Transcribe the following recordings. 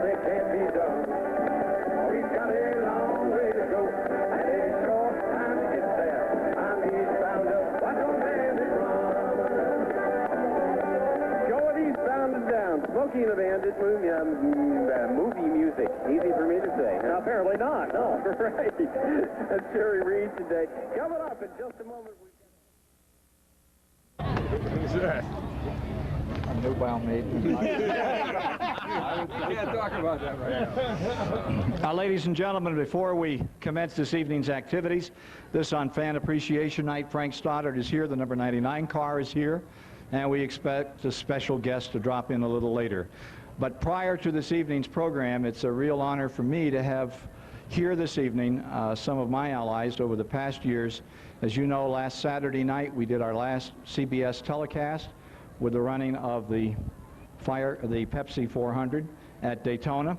they can't be done. We've got a long way to go, and a short time to get there. I'm eastbound up, watch on bandit run. Show it eastbound and down. Smokey and the Bandit movie music. Easy for me to say. Huh? Apparently not, no. Right. That's Jerry Reed today. Coming up in just a moment. Who's that? I'm newbound maiden. I can't talk about that right now. Ladies and gentlemen, before we commence this evening's activities, this on Fan Appreciation Night, Frank Stoddard is here, the number 99 car is here, and we expect a special guest to drop in a little later. But prior to this evening's program, it's a real honor for me to have here this evening some of my allies over the past years. As you know, last Saturday night we did our last CBS telecast with the running of the Pepsi 400 at Daytona,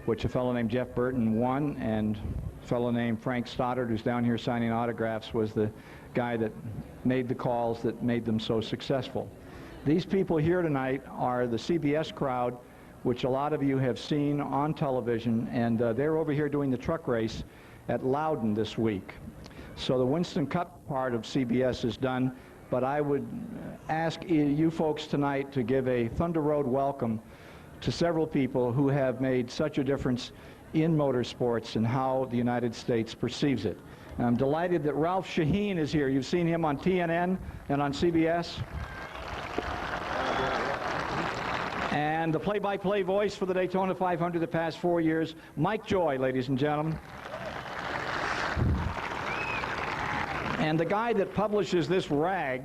which a fellow named Jeff Burton won, and a fellow named Frank Stoddard, who's down here signing autographs, was the guy that made the calls that made them so successful. These people here tonight are the CBS crowd, which a lot of you have seen on television, and they're over here doing the truck race at Loudon this week. So the Winston Cup part of CBS is done, but I would ask you folks tonight to give a Thunder Road welcome to several people who have made such a difference in motorsports and how the United States perceives it. And I'm delighted that Ralph Shaheen is here. You've seen him on TNN and on CBS. And the play-by-play voice for the Daytona 500 the past 4 years, Mike Joy, ladies and gentlemen. And the guy that publishes this rag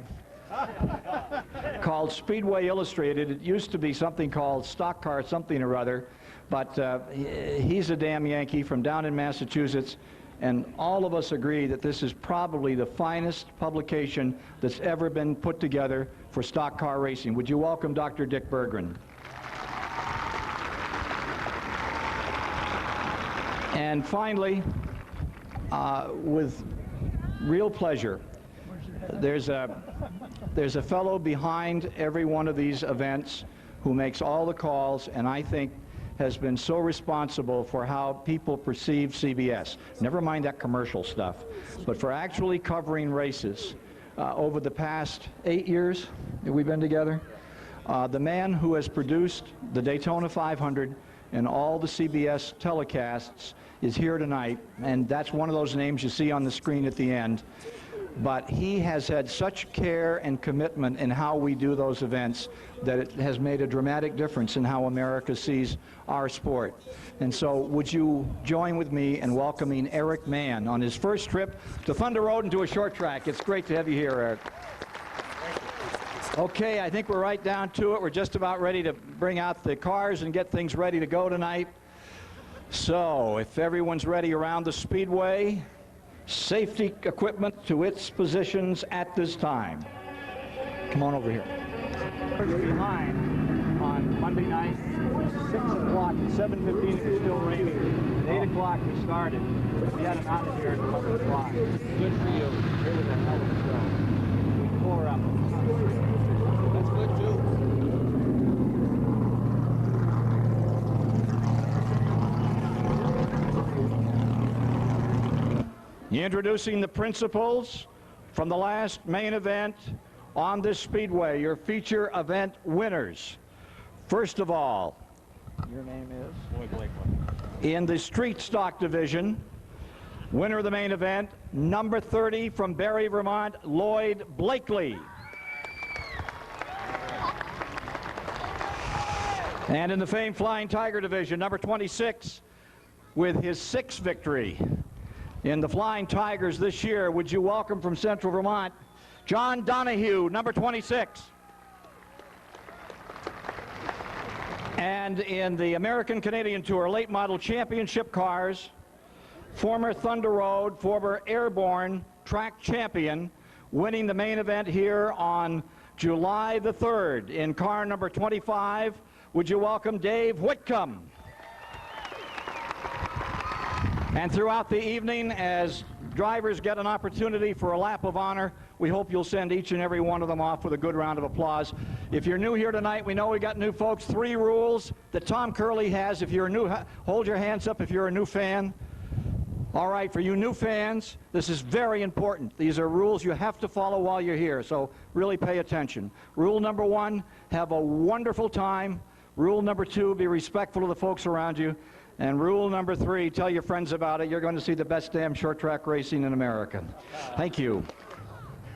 called Speedway Illustrated, it used to be something called Stock Car something or other, but he's a damn Yankee from down in Massachusetts, and all of us agree that this is probably the finest publication that's ever been put together for stock car racing. Would you welcome Dr. Dick Berggren? And finally, with real pleasure, there's a fellow behind every one of these events who makes all the calls, and I think has been so responsible for how people perceive CBS. Never mind that commercial stuff, but for actually covering races over the past 8 years that we've been together. The man who has produced the Daytona 500 and all the CBS telecasts is here tonight, and that's one of those names you see on the screen at the end. But he has had such care and commitment in how we do those events that it has made a dramatic difference in how America sees our sport. And so would you join with me in welcoming Eric Mann on his first trip to Thunder Road and to a short track. It's great to have you here, Eric. Okay, I think we're right down to it. We're just about ready to bring out the cars and get things ready to go tonight. So if everyone's ready around the speedway, safety equipment to its positions at this time. Come on over here. Behind on Monday night, 6 o'clock, 7:15 it was still raining. At 8 o'clock we started. We had an out of here at 11 o'clock. Good for you. It was a hell of a show. We tore up. That's good too. Introducing the principals from the last main event on this speedway, your feature event winners. First of all, your name is? Lloyd Blakely. In the street stock division, winner of the main event, number 30 from Barre, Vermont, Lloyd Blakely. And in the famed Flying Tiger division, number 26 with his 6th victory in the Flying Tigers this year, would you welcome from Central Vermont, John Donahue, number 26. And in the American Canadian Tour Late Model Championship cars, former Thunder Road, former Airborne track champion, winning the main event here on July the 3rd in car number 25, would you welcome Dave Whitcomb? And throughout the evening, as drivers get an opportunity for a lap of honor, We hope you'll send each and every one of them off with a good round of applause. If you're new here tonight, we know we got new folks. 3 rules that Tom Curley has. If you're new, hold your hands up if you're a new fan. All right, for you new fans, this is very important. These are rules you have to follow while you're here, so really pay attention. Rule number 1, have a wonderful time. Rule number 2, be respectful of the folks around you. And rule number 3, tell your friends about it. You're going to see the best damn short track racing in America. Thank you.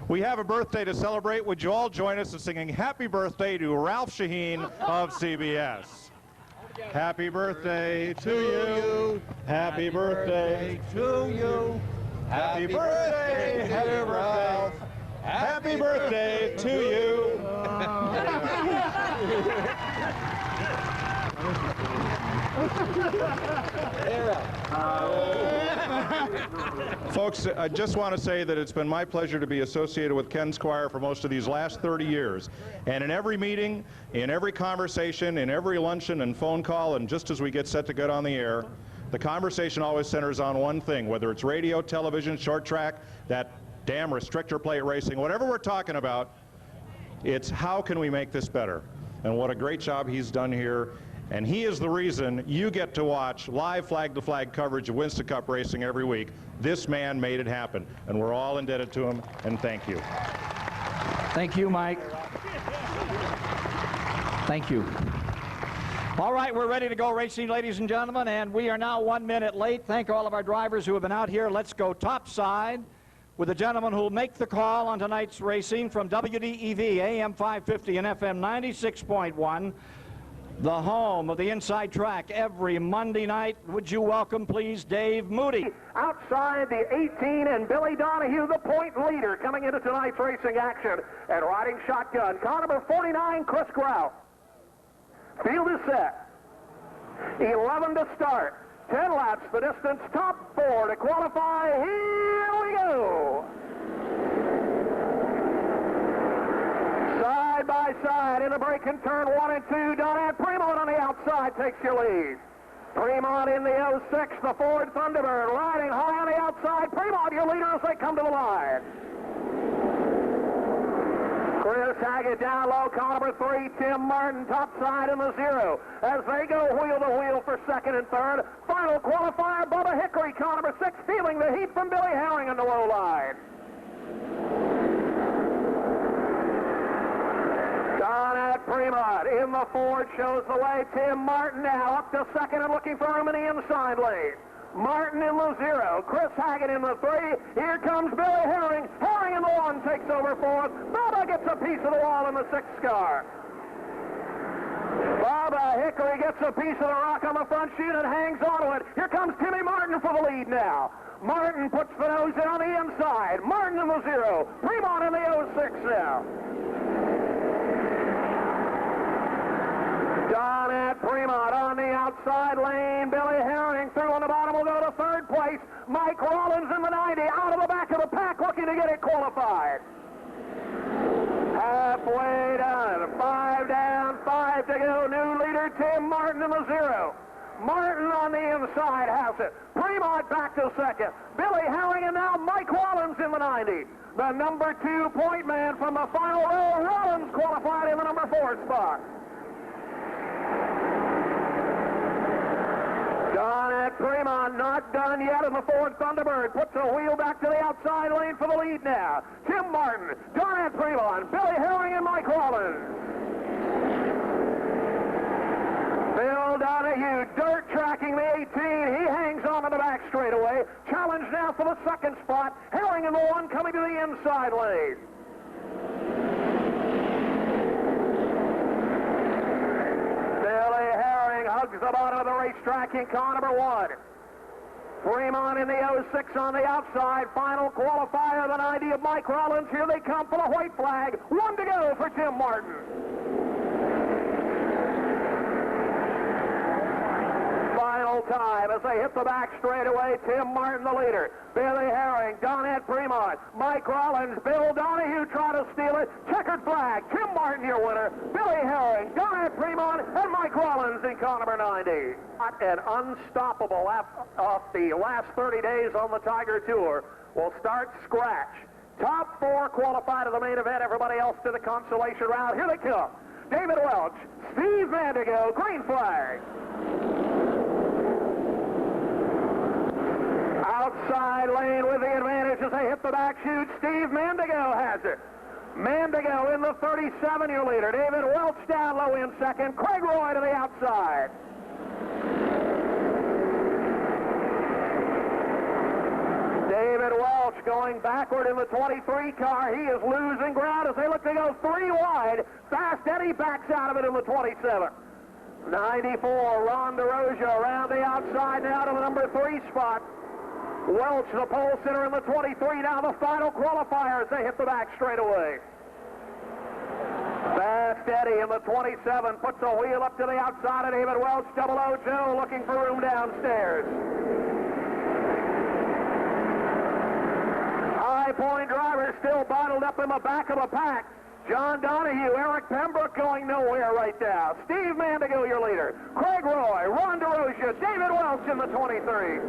We have a birthday to celebrate. Would you all join us in singing happy birthday to Ralph Shaheen of CBS? Happy birthday to you. Happy birthday to you. Happy birthday, happy Ralph. Happy birthday to you. Folks, I just want to say that it's been my pleasure to be associated with Ken Squire for most of these last 30 years. And in every meeting, in every conversation, in every luncheon and phone call, and just as we get set to get on the air, the conversation always centers on one thing, whether it's radio, television, short track, that damn restrictor plate racing, whatever we're talking about, it's how can we make this better? And what a great job he's done here. And he is the reason you get to watch live flag-to-flag coverage of Winston Cup racing every week. This man made it happen, and we're all indebted to him, and thank you. Thank you, Mike. Thank you. All right, we're ready to go racing, ladies and gentlemen, and we are now 1 minute late. Thank all of our drivers who have been out here. Let's go topside with the gentleman who will make the call on tonight's racing from WDEV, AM 550 and FM 96.1. The home of the inside track every Monday night. Would you welcome, please, Dave Moody. Outside the 18 and Billy Donahue, the point leader, coming into tonight's racing action. And riding shotgun, car number 49, Chris Grout. Field is set. 11 to start. 10 laps, the distance, top 4 to qualify. Here we go. Side by side in the break and turn 1 and 2. Donat Fremont on the outside takes your lead. Fremont in the 06, the Ford Thunderbird riding high on the outside. Fremont your leader as they come to the line. Chris Haggett down low, car number 3, Tim Martin topside in the 0 as they go wheel to wheel for second and third. Final qualifier, Bubba Hickory, car number 6, feeling the heat from Billy Herring on the low line. Donat Fremont in the Ford shows the way. Tim Martin now up to second and looking for him in the inside lane. Martin in the 0, Chris Haggett in the 3. Here comes Billy Herring. Herring in the 1 takes over 4th. Bubba gets a piece of the wall in the 6th car. Bubba Hickory gets a piece of the rock on the front chute and hangs onto it. Here comes Timmy Martin for the lead now. Martin puts the nose in on the inside. Martin in the 0. Fremont in the 06 now. Donat Fremont on the outside lane. Billy Herring through on the bottom will go to 3rd place. Mike Rollins in the 90 out of the back of the pack looking to get it qualified. Halfway done. 5 down, 5 to go. New leader Tim Martin in the 0. Martin on the inside has it. Fremont back to second. Billy Herring and now Mike Rollins in the 90. The number 2 point man from the final row. Rollins qualified in the number 4 spot. Donat Fremont not done yet in the Ford Thunderbird. Puts a wheel back to the outside lane for the lead now. Tim Martin, Donat Fremont, Billy Herring, and Mike Rollins. Bill Donahue dirt tracking the 18. He hangs on to the back straightaway. Challenge now for the 2nd spot. Herring in the 1 coming to the inside lane. Billy Herring hugs the bottom of the racetrack in car number 1. Fremont in the 06 on the outside. Final qualifier, the 90 of Mike Rollins. Here they come for the white flag. 1 to go for Tim Martin. Final time as they hit the back straightaway. Tim Martin the leader. Billy Herring, Donat Fremont, Mike Rollins, Bill Donahue try to steal it. Checkered flag. Tim Martin your winner. Billy Herring, Donat Fremont, and Mike Rollins in car number 90. An unstoppable off the last 30 days on the Tiger Tour will start scratch. Top 4 qualify to the main event. Everybody else to the consolation round. Here they come. David Welch, Steve Mandigo, green flag. Outside lane with the advantage as they hit the back chute. Steve Mandigo has it. Mandigo in the 37, your leader. David Welch down low in second. Craig Roy to the outside. David Welch going backward in the 23 car. He is losing ground as they look to go 3 wide. Fast Eddie backs out of it in the 27. 94, Ron DeRosia around the outside now to the number 3 spot. Welch, the pole sitter in the 23, now the final qualifiers. They hit the back straight away. Fast Eddie in the 27 puts a wheel up to the outside of David Welch. 00 Joe looking for room downstairs. High Point driver still bottled up in the back of the pack. John Donahue, Eric Pembroke going nowhere right now. Steve Mandigo, your leader. Craig Roy, Ron DeRosia, David Welch in the 23.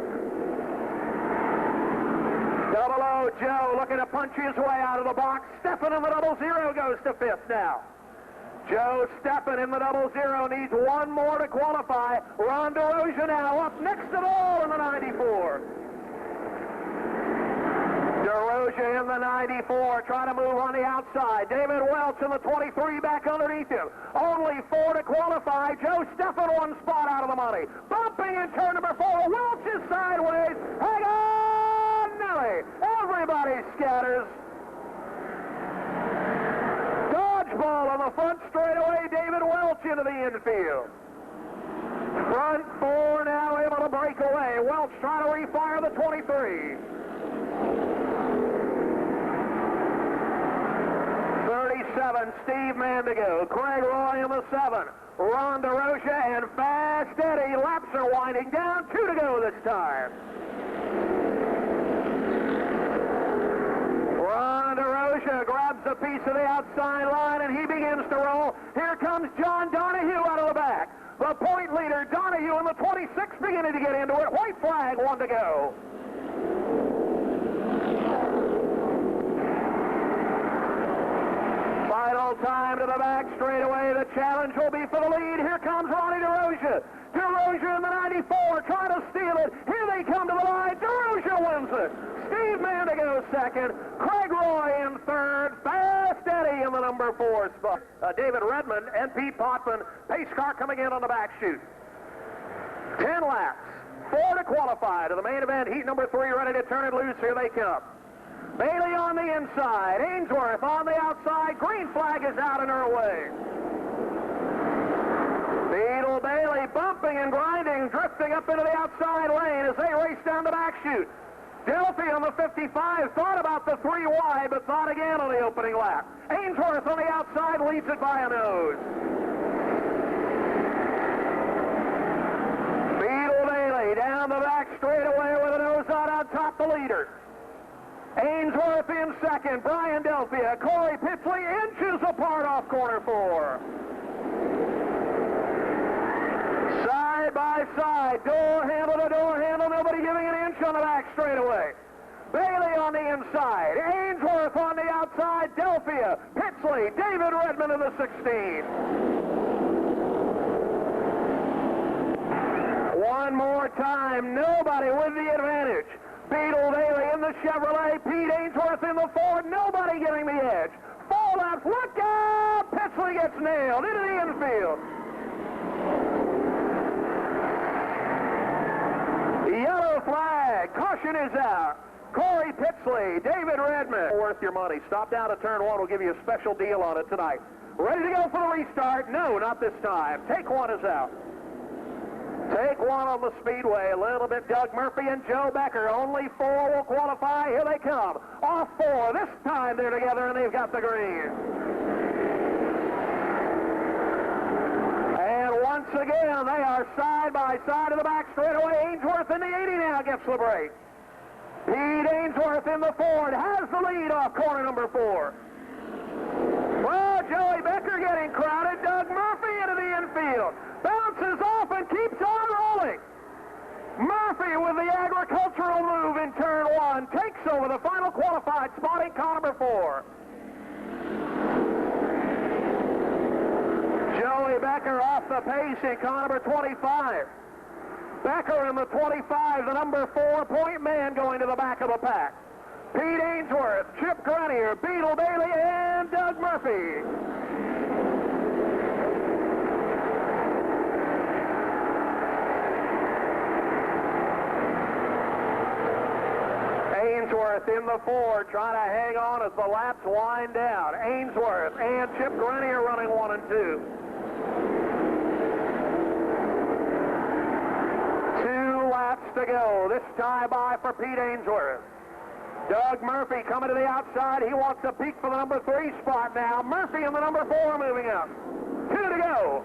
00 Joe looking to punch his way out of the box. Steffen in the 00 goes to 5th now. Joe Steffen in the 00 needs 1 more to qualify. Ron DeRosia now up next to the wall in the 94. DeRosia in the 94, trying to move on the outside. David Welch in the 23 back underneath him. Only 4 to qualify. Joe Steffen 1 spot out of the money. Bumping in turn number 4. Welch is sideways. Hang on, Nelly. Everybody scatters. Dodgeball on the front straightaway. David Welch into the infield. Front 4 now able to break away. Welch trying to refire the 23. 37, Steve Mandigo. Craig Roy in the 7. Ron DeRosia and Fast Eddie. Laps are winding down. 2 to go this time. Ron DeRosia grabs a piece of the outside line and he begins to roll. Here comes John Donahue out of the back. The point leader, Donahue in the 26 beginning to get into it. White flag, 1 to go. Final time to the back straightaway. The challenge will be for the lead. Here comes Ronnie DeRosia. DeRosia in the 94 trying to steal it. Here they come to the line. DeRosia wins it. Steve Mandigo 2nd. Craig Roy in 3rd. Fast Eddie in the number 4 spot. David Redmond and Pete Potvin. Pace car coming in on the back chute. 10 laps. 4 to qualify to the main event. Heat number 3 ready to turn it loose. Here they come. Bailey on the inside. Ainsworth on the outside. Green flag is out and her away. Beetle Bailey bumping and grinding, drifting up into the outside lane as they race down the back chute. Delphi on the 55 thought about the 3 wide, but thought again on the opening lap. Ainsworth on the outside leads it by a nose. Beetle Bailey down the back straightaway with a nose on top the leader. Ainsworth in 2nd. Brian Delphia, Corey Pitsley inches apart off corner 4. Side by side, door handle to door handle, nobody giving an inch on the back straightaway. Bailey on the inside, Ainsworth on the outside, Delphia, Pitsley, David Redmond in the 16. One more time, nobody with the advantage. Beetle Bailey in the Chevrolet, Pete Ainsworth in the Ford, nobody getting the edge. 4 laps, look out! Pitsley gets nailed into the infield. Yellow flag, caution is out. Corey Pitsley, David Redmond. Worth your money. Stop down at turn 1, we'll give you a special deal on it tonight. Ready to go for the restart? No, not this time. Take 1 is out. Take 1 on the speedway. A little bit Doug Murphy and Joe Becker. Only 4 will qualify. Here they come. Off 4. This time they're together and they've got the green. And once again, they are side by side of the back straightaway. Ainsworth in the 80 now gets the break. Pete Ainsworth in the Ford has the lead off corner number 4. Well, Joey Becker getting crowded. Doug Murphy into the infield. Bounces off and keeps on rolling. Murphy Murphy with the agricultural move in turn 1 takes over the final qualified spot in car number 4. Joey Becker off the pace in car number 25. Becker in the 25, the number 4-point man going to the back of the pack. Pete Ainsworth, Chip Grenier, Beetle Bailey, and Doug Murphy. Ainsworth in the 4, trying to hang on as the laps wind down. Ainsworth and Chip Grenier running 1 and 2. 2 laps to go. This tie by for Pete Ainsworth. Doug Murphy coming to the outside. He wants to peek for the number 3 spot now. Murphy in the number 4 moving up. 2 to go.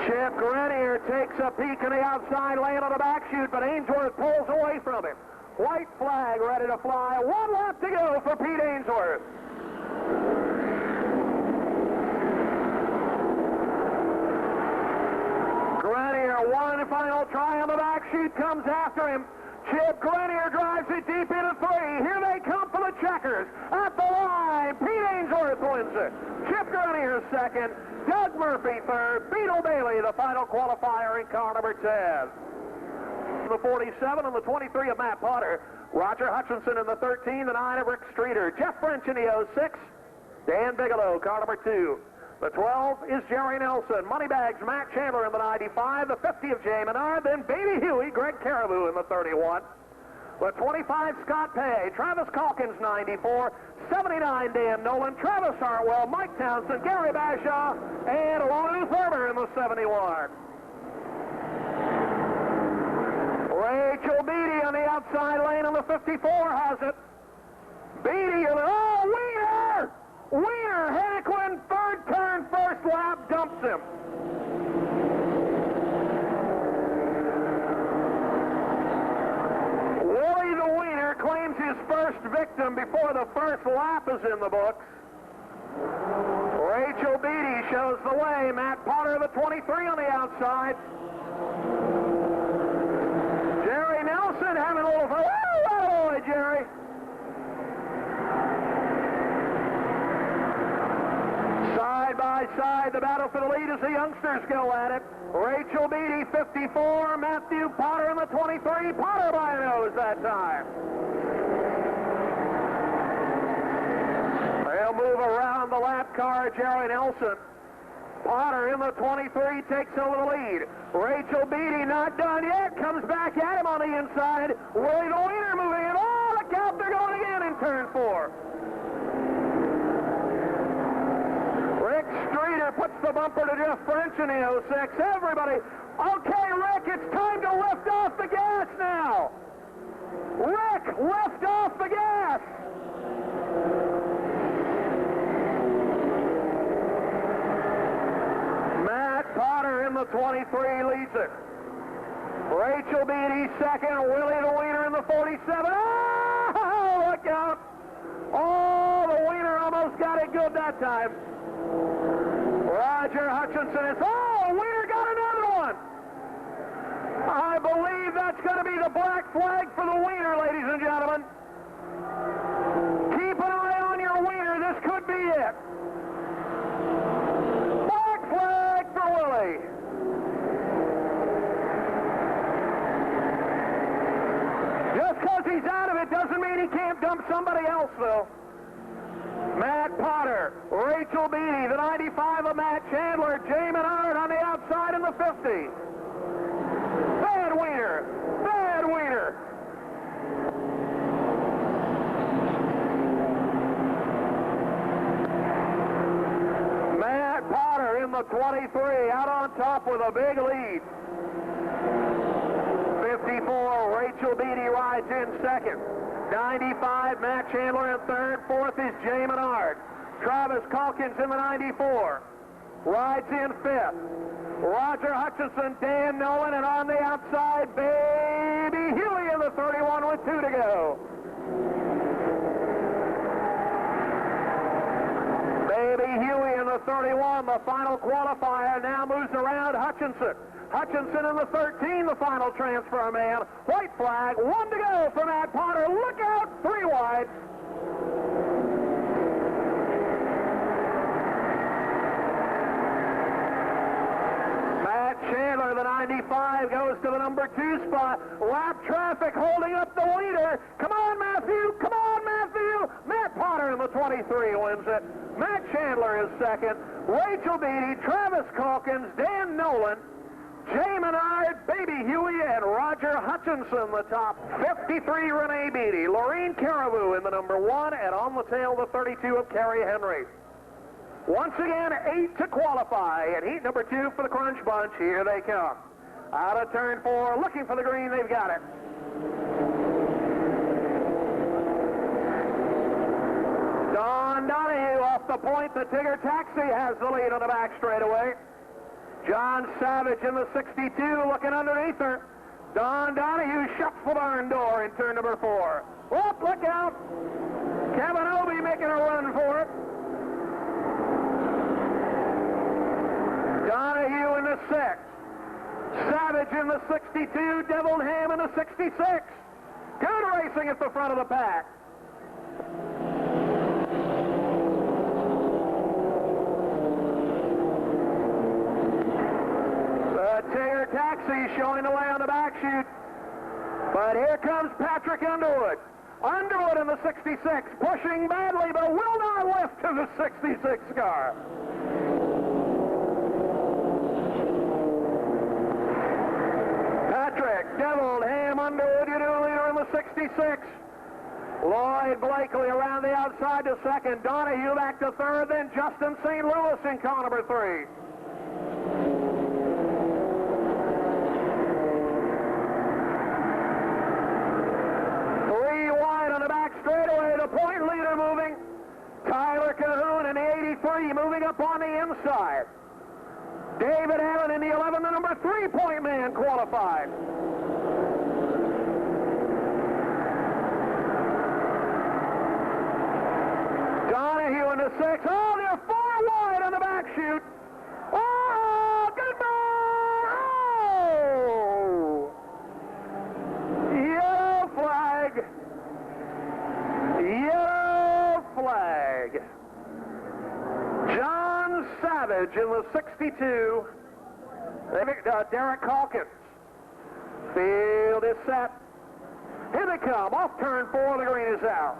Chip Grenier takes a peek in the outside lane on the back chute, but Ainsworth pulls away from him. White flag ready to fly. 1 lap to go for Pete Ainsworth. Grenier, one final try on the back chute, comes after him. Chip Grenier drives it deep into 3. Here they come for the checkers. At the line, Pete Ainsworth wins it. Chip Grenier second. Doug Murphy third. Beetle Bailey, the final qualifier in car number 10. The 47 and the 23 of Matt Potter. Roger Hutchinson in the 13, the 9 of Rick Streeter. Jeff French in the 06. Dan Bigelow, car number 2. The 12 is Jerry Nelson. Moneybags, Matt Chandler in the 95. The 50 of Jay Menard. Then Baby Huey, Greg Caribou in the 31. The 25, Scott Pay. Travis Calkins, 94. 79, Dan Nolan. Travis Hartwell, Mike Townsend, Gary Bashaw, and Lou Thurber in the 71. Rachel Beatty on the outside lane on the 54 has it. Beatty, Wiener! Wiener, Hennequin, third turn, first lap, dumps him. Willie the Wiener claims his first victim before the first lap is in the books. Rachel Beatty shows the way. Matt Potter, the 23 on the outside. Jerry Nelson having a little fun. Oh, boy, Jerry. Side by side, the battle for the lead as the youngsters go at it. Rachel Beatty, 54. Matthew Potter in the 23. Potter by a nose that time. They'll move around the lap car, Jerry Nelson. Potter in the 23 takes over the lead. Rachel Beatty not done yet. Comes back at him on the inside. Willie the Wiener moving in. Oh, look out, they're going again in turn 4. Rick Streeter puts the bumper to Jeff French in the 06. Everybody, okay, Rick, it's time to lift off the gas now. Rick, lift off the gas. Matt Potter in the 23 leads it. Rachel Beatty second. Willie the Wiener in the 47. Oh, look out. Oh, the Wiener almost got it good that time. Roger Hutchinson is, Wiener got another one. I believe that's going to be the black flag for the Wiener, ladies and gentlemen. Keep an eye on your Wiener. This could be it. Black flag for Willie. Just because he's out of it doesn't mean he can't dump somebody else, though. Matt Potter, Rachel Beatty, the 95 of Matt Chandler, Jay Menard on the outside in the 50. Bad Wiener, bad Wiener. Matt Potter in the 23, out on top with a big lead. 54, Rachel Beatty rides in second. 95, Matt Chandler in third. Fourth is Jay Menard. Travis Calkins in the 94. Rides in fifth. Roger Hutchinson, Dan Nolan, and on the outside, Baby Huey in the 31 with 2 to go. Baby Huey in the 31, the final qualifier, now moves around Hutchinson. Hutchinson in the 13, the final transfer man. White flag, 1 to go for Matt Potter. Look out, 3 wide. Chandler, the 95, goes to the number 2 spot. Lap traffic holding up the leader. Come on, Matthew. Come on, Matthew. Matt Potter in the 23 wins it. Matt Chandler is second. Rachel Beatty, Travis Calkins, Dan Nolan, Jay Menard, Baby Huey, and Roger Hutchinson, the top. 53, Renee Beatty. Laureen Caribou in the number 1, and on the tail, the 32 of Carrie Henry. Once again, 8 to qualify, and heat number 2 for the Crunch Bunch. Here they come. Out of turn 4, looking for the green, they've got it. Don Donahue off the point. The Tigger Taxi has the lead on the back straightaway. John Savage in the 62 looking underneath her. Don Donahue shuts the barn door in turn number 4. Whoop, look out. Kevin Obie making a run for it. Donahue in the 6. Savage in the 62. Deviled Ham in the 66. Good racing at the front of the pack. The Tigger Taxi showing the way on the back chute. But here comes Patrick Underwood. Underwood in the 66, pushing badly, but will not lift to the 66 car. Patrick, Deviled Ham, Underwood, you do leader in the 66. Lloyd Blakely around the outside to second. Donahue back to third, then Justin St. Louis in car number 3. Straightaway, the point leader moving. Tyler Cahoon in the 83 moving up on the inside. David Allen in the 11, the number 3-point man qualified. Donahue in the 6. Oh, they're 4 wide on the back chute. Oh, goodbye! Oh! Yellow flag. Yellow flag. John Savage in the 62. Derek Calkins. Field is set. Here they come. Off turn 4, the green is out.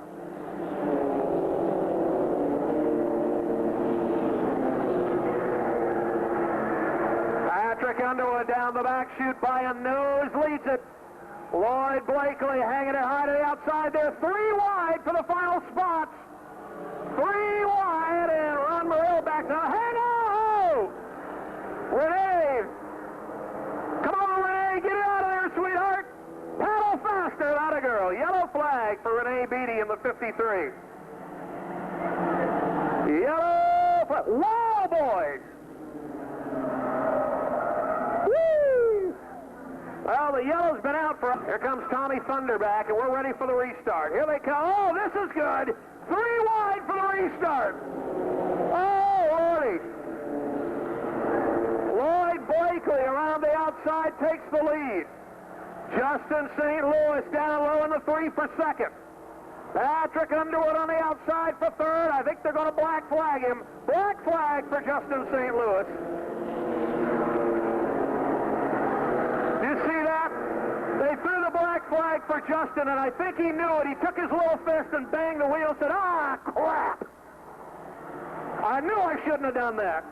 Patrick Underwood down the back chute by a nose leads it. Lloyd Blakely hanging it high to the outside. They're 3 wide for the final spots. 3 wide, and Ron Morrell back now. Hang on! Renee! Come on, Renee! Get it out of there, sweetheart! Paddle faster, that a girl. Yellow flag for Renee Beatty in the 53. Yellow flag. Whoa, boys! Woo! Well, the yellow's been out for... Here comes Tommy Thunderback, and we're ready for the restart. Here they come. Oh, this is good. 3 wide for the restart. Oh, Lordy. Lloyd Blakely around the outside takes the lead. Justin St. Louis down low in the 3 for second. Patrick Underwood on the outside for third. I think they're going to black flag him. Black flag for Justin St. Louis. They threw the black flag for Justin, and I think he knew it. He took his little fist and banged the wheel and said, ah, crap. I knew I shouldn't have done that.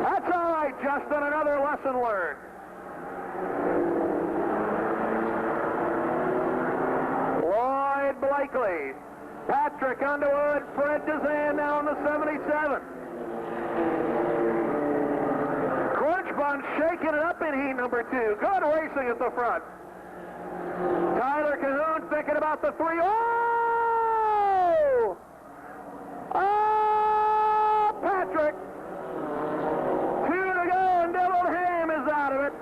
That's all right, Justin. Another lesson learned. Lloyd Blakely. Patrick Underwood, Fred Dezan now in the 77. Crunch Bunch shaking it up in heat number 2. Good racing at the front. Tyler Cahoon thinking about the 3. Oh! Oh, Patrick. 2 to go, and Deviled Ham is out of it.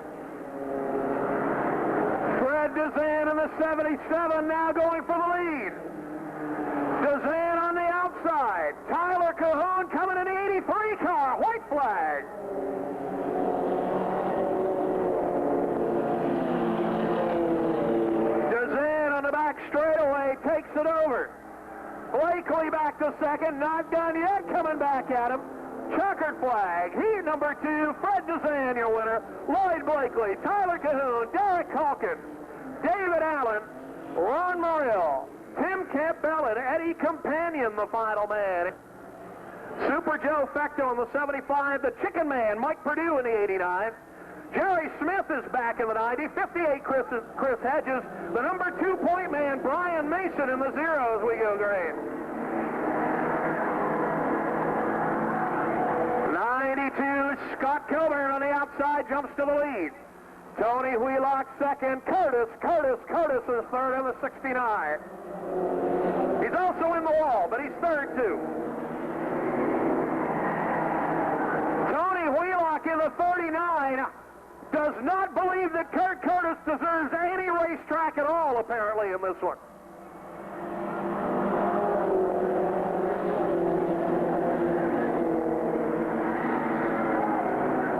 Fred Dezan in the 77 now going for the lead. Dezan on the outside. over. Blakely back to second, not done yet, coming back at him. Checkered flag. Heat number 2, Fred Dezan, your winner. Lloyd Blakely, Tyler Cahoon, Derek Hawkins, David Allen, Ron Morrill, Tim Campbell, and Eddie Companion, the final man. Super Joe Fecto in the 75, the Chicken Man, Mike Perdue in the 89. Jerry Smith is back in the 90, 58 Chris Hedges, the number 2 point man, Brian Mason in the 0 as we go green. 92, Scott Kilburn on the outside, jumps to the lead. Tony Wheelock second, Curtis is third in the 69. He's also in the wall, but he's third too. Tony Wheelock in the 39 does not believe that Kurt Curtis deserves any racetrack at all, apparently, in this one.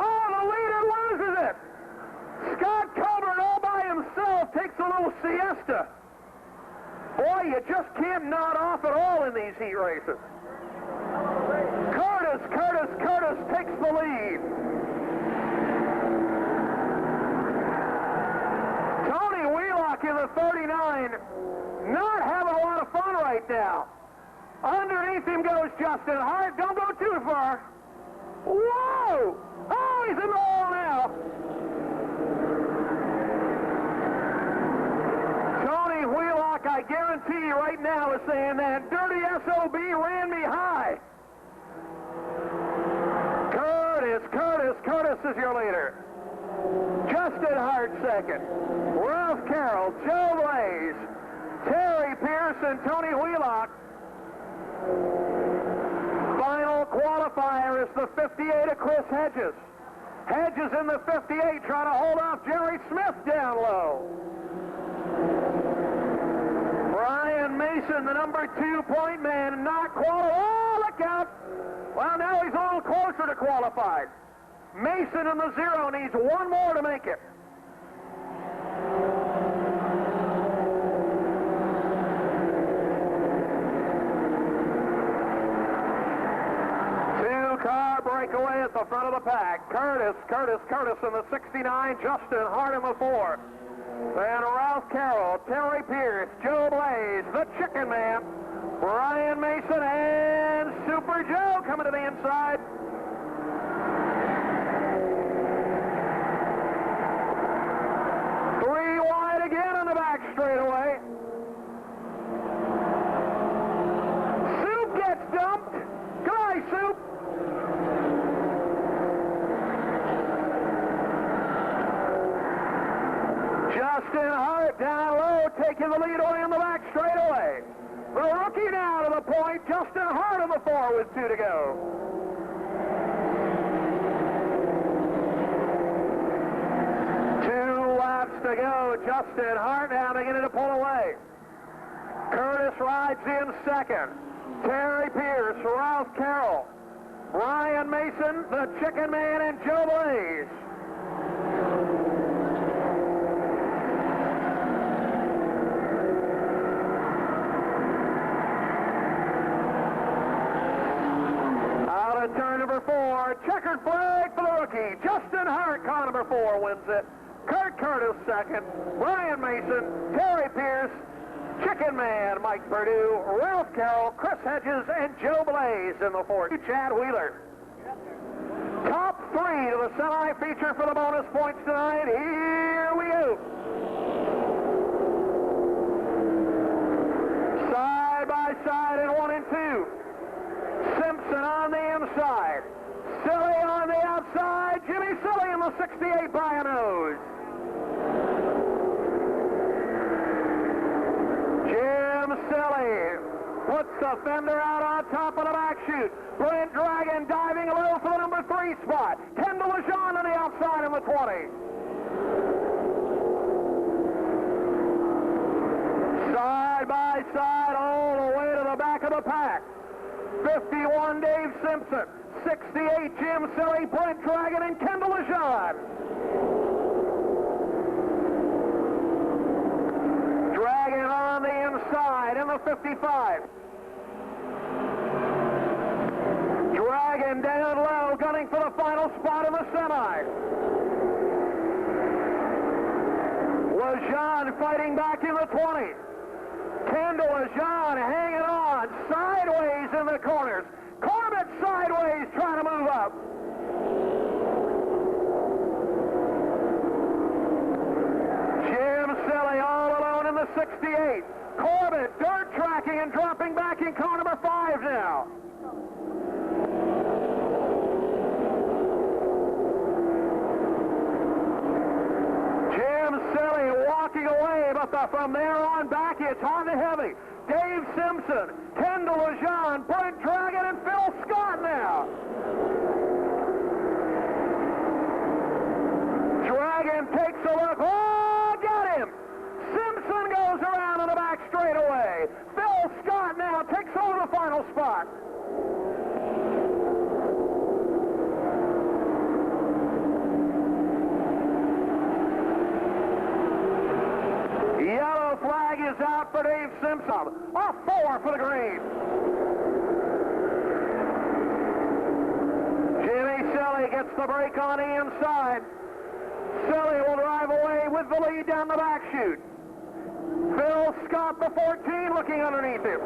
Oh, the leader loses it! Scott Colbert all by himself takes a little siesta. Boy, you just can't nod off at all in these heat races. Curtis takes the lead. Tony Wheelock in the 39, not having a lot of fun right now. Underneath him goes Justin Hart. Don't go too far. Whoa! Oh, he's in the wall now. Tony Wheelock, I guarantee you right now, is saying that dirty SOB ran me high. Curtis is your leader. Justin Hart second. Ralph Carroll, Joe Blaze, Terry Pierce, and Tony Wheelock. Final qualifier is the 58 of Chris Hedges. Hedges in the 58 trying to hold off Jerry Smith down low. Brian Mason, the number 2 point man, not qualified. Oh, look out! Well, now he's a little closer to qualified. Mason in the 0 needs one more to make it. Two-car breakaway at the front of the pack. Curtis in the 69, Justin Hart in the 4. Then Ralph Carroll, Terry Pierce, Joe Blaze, the Chicken Man, Brian Mason, and Super Joe coming to the inside. Three wide again on the back straightaway. Soup gets dumped. Goodbye, Soup. Justin Hart down low, taking the lead away on the back straightaway. The rookie now to the point, Justin Hart on the 4 with 2 to go. Two laps to go. Justin Hart now beginning to pull away. Curtis rides in second. Terry Pierce, Ralph Carroll, Brian Mason, the Chicken Man, and Joe Blaze. Turn number 4, checkered flag for the rookie. Justin Hart, car number 4, wins it. Kurt Curtis second. Brian Mason, Terry Pierce, Chicken Man, Mike Perdue, Ralph Carroll, Chris Hedges, and Joe Blaze in the 4. Chad Wheeler. Top 3 to the semi-feature for the bonus points tonight. Here we go. Side by side in 1 and 2. Simpson on the inside. Silly on the outside. Jimmy Silly in the 68 by a nose. Jim Silly puts the fender out on top of the back chute. Brent Dragon diving low for the number 3 spot. Kendall Lejean on the outside in the 20. Side by side all the way to the back of the pack. 51, Dave Simpson. 68, Jim Silly, Brent Dragon, and Kendall Lejean. Dragon on the inside. inside in the 55. Dragon down low, gunning for the final spot in the semi. Lejean fighting back in the 20. Kendall Lejean hanging on, sideways in the corners. Corbett sideways trying to move up. Jim Silly all alone in the 68. Corbett dirt tracking and dropping back in car number 5 now. Jim Silly walking away, but from there on back it's hard and heavy. Dave Simpson, Kendall Lejean, Brent Dragon, and Phil Scott now. Dragon takes a look. Oh, got him! Simpson goes around in the back straightaway. Phil Scott now takes over the final spot. Yellow flag is out for Dave Simpson. A 4 for the green. Jimmy Silly gets the break on the inside. Silly will drive away with the lead down the back chute. Phil Scott, the 14, looking underneath him.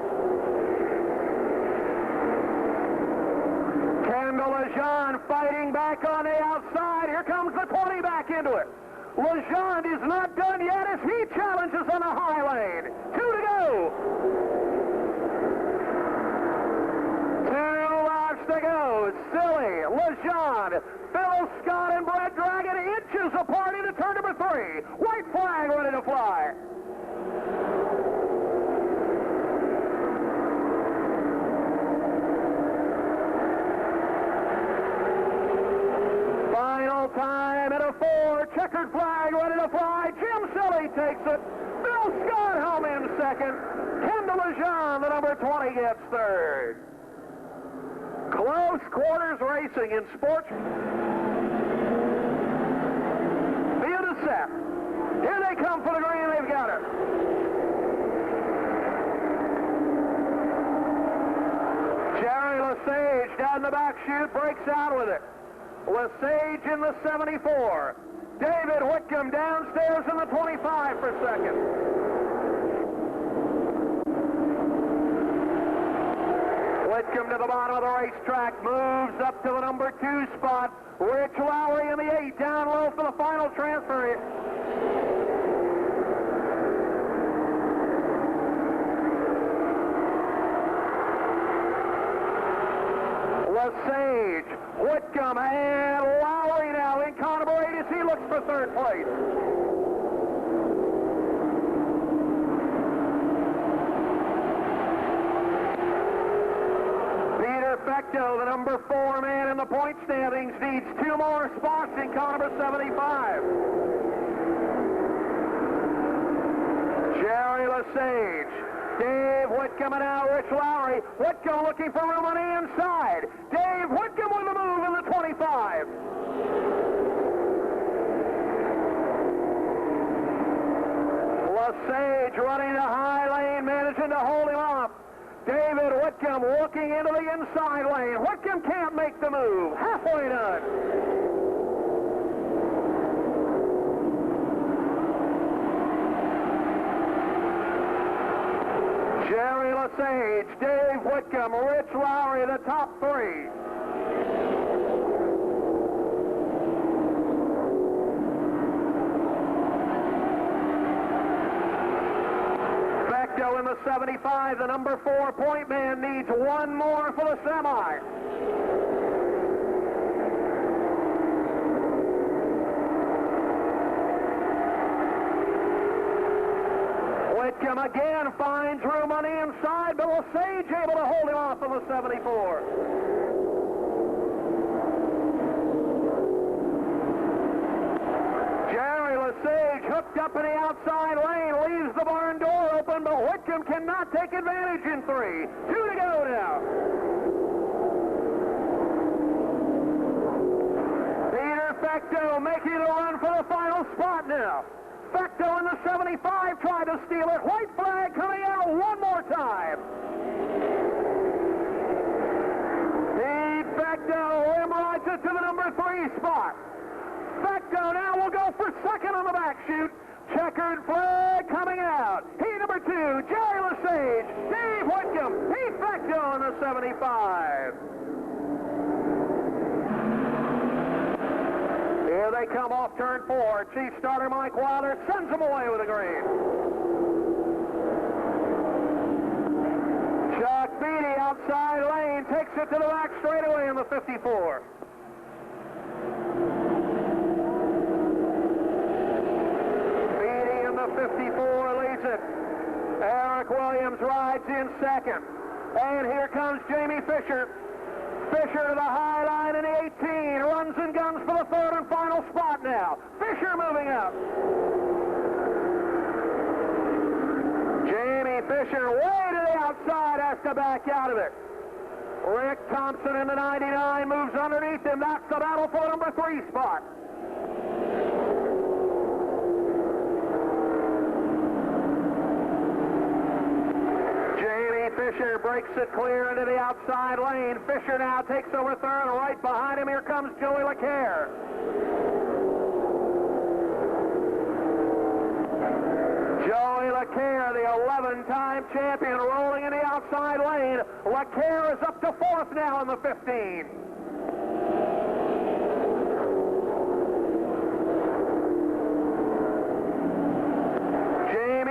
Kendall Lejean fighting back on the outside. Here comes the 20 back into it. Lejean is not done yet as he challenges on the high lane. 2 to go. 2 laps to go. Silly, Lejean, Phil Scott, and Brad Dragon inches apart into turn number 3. White flag ready to fly. Final time at a 4. Checkered flag ready to fly. Jim Silly takes it. Phil Scott home in second. Kendall Lejean, the number 20, gets third. Close quarters racing in sports. Field is set. Here they come for the green. They've got it. Jerry Lesage down the back chute breaks out with it. Lesage in the 74. David Whitcomb downstairs in the 25 for second. Whitcomb to the bottom of the racetrack, moves up to the number 2 spot. Rich Lowry in the 8, down low for the final transfer. Lesage, Whitcomb, and Lowry now in car number 8 as he looks for third place. Fecto, the number 4 man in the point standings, needs 2 more spots in car number 75. Jerry Lesage, Dave Whitcomb, and now Rich Lowry. Whitcomb looking for room on the inside. Dave Whitcomb with the move in the 25. Lesage running the high lane, managing to hold him off. David Whitcomb looking into the inside lane. Whitcomb can't make the move. Halfway done. Jerry Lesage, Dave Whitcomb, Rich Lowry, the top 3. In the 75, the number 4 point man needs 1 more for the semi. Whitcomb again finds room on the inside, but Lesage able to hold him off in the 74. Jerry Lesage hooked up in the outside lane, leaves the barn door open, but Whitcomb cannot take advantage in 3. 2 to go now. Peter Fecto making a run for the final spot now. Fecto in the 75 tried to steal it. White flag coming out one more time. Pete Fecto rim rides it to the number 3 spot. Fecto now will go for second on the back chute. Checkered flag coming out. Heat number 2, Jerry Lesage, Dave Whitcomb, Pete Fecto in the 75. Here they come off turn 4. Chief starter Mike Wilder sends them away with a green. Chuck Beatty outside lane takes it to the back straightaway in the 54. Beatty in the 54 leads it. Eric Williams rides in second. And here comes Jamie Fisher. Fisher to the high line in the 18, runs and guns for the third and final spot now. Fisher moving up. Jamie Fisher way to the outside, has to back out of it. Rick Thompson in the 99 moves underneath him. That's the battle for the number 3 spot. Fisher breaks it clear into the outside lane. Fisher now takes over third. Right behind him, here comes Joey LaCare. Joey LaCare, the 11-time champion, rolling in the outside lane. LaCare is up to 4th now in the 15.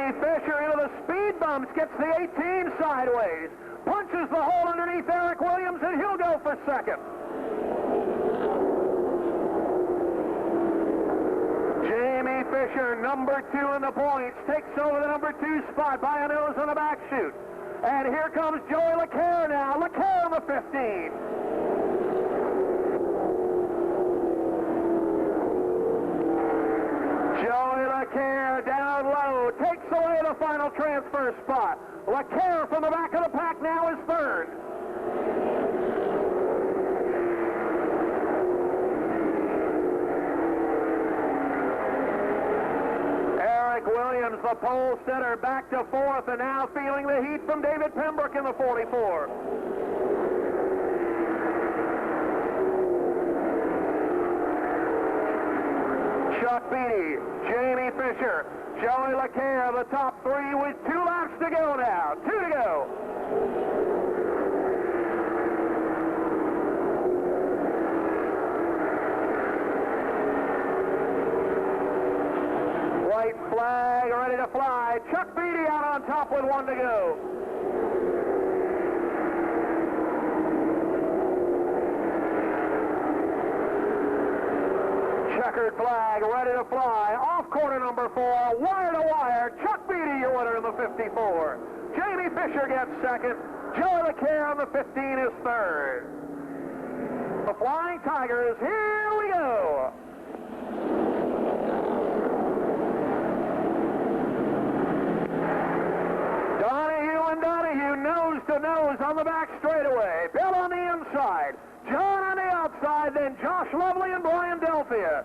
Fisher into the speed bumps, gets the 18 sideways, punches the hole underneath Eric Williams, and he'll go for second. Jamie Fisher, number 2 in the points, takes over the number 2 spot by a nose on the back chute. And here comes Joey LaCare now. LaCare on the 15. Joey LaCare down low, takes away the final transfer spot. LaCare from the back of the pack now is third. Eric Williams, the pole setter, back to 4th, and now feeling the heat from David Pembroke in the 44. Chuck Beatty, Jamie Fisher, Joey LaCare, the top 3 with 2 laps to go now. 2 to go. White flag ready to fly. Chuck Beatty out on top with 1 to go. Checkered flag ready to fly. Off corner number 4, wire to wire. Chuck Beatty, your winner in the 54. Jamie Fisher gets second. Joey LaCare on the 15 is third. The Flying Tigers, here we go. Donahue and Donahue, nose to nose on the back straightaway. Bill on the inside. John on the outside, then Josh Lovely and Brian Delphia.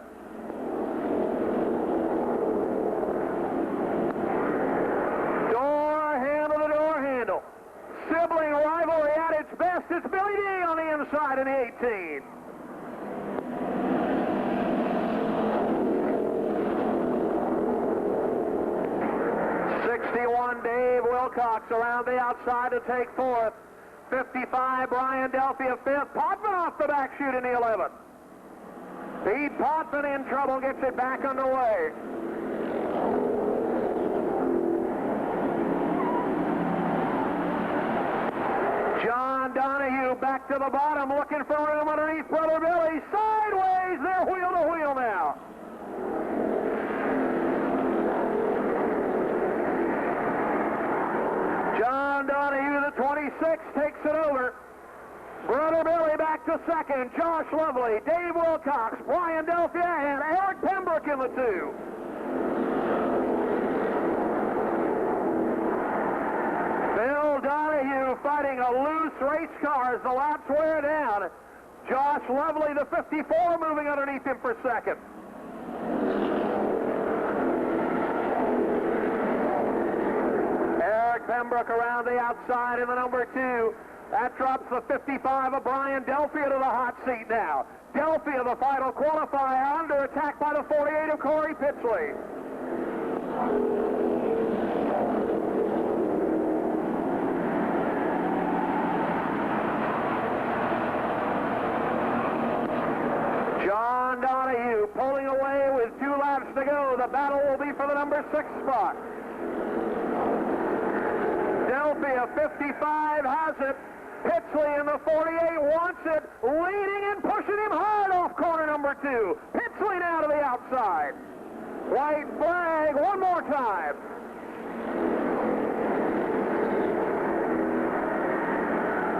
Door handle to door handle. Sibling rivalry at its best. It's Billy D on the inside in the 18. Dave Wilcox around the outside to take 4th. 55, Brian Delphia 5th. Potvin off the back chute in the 11th. Pete Potvin in trouble, gets it back underway. John Donahue back to the bottom, looking for room underneath Brother Billy. Sideways, they're wheel to wheel now. John Donahue, the 26, takes it over. Brother Billy back to second. Josh Lovely, Dave Wilcox, Brian Delphia, and Eric Pembroke in the 2. Bill Donahue fighting a loose race car as the laps wear down. Josh Lovely, the 54, moving underneath him for second. Eric Pembroke around the outside in the number 2. That drops the 55 of Brian Delphia to the hot seat now. Delphia, the final qualifier, under attack by the 48 of Corey Pitchley. John Donahue pulling away with 2 laps to go. The battle will be for the number 6 spot. Delphia, 55, has it. Pitchley in the 48 wants it, leading and pushing him hard off corner number 2. Pitchley now to the outside. White flag one more time.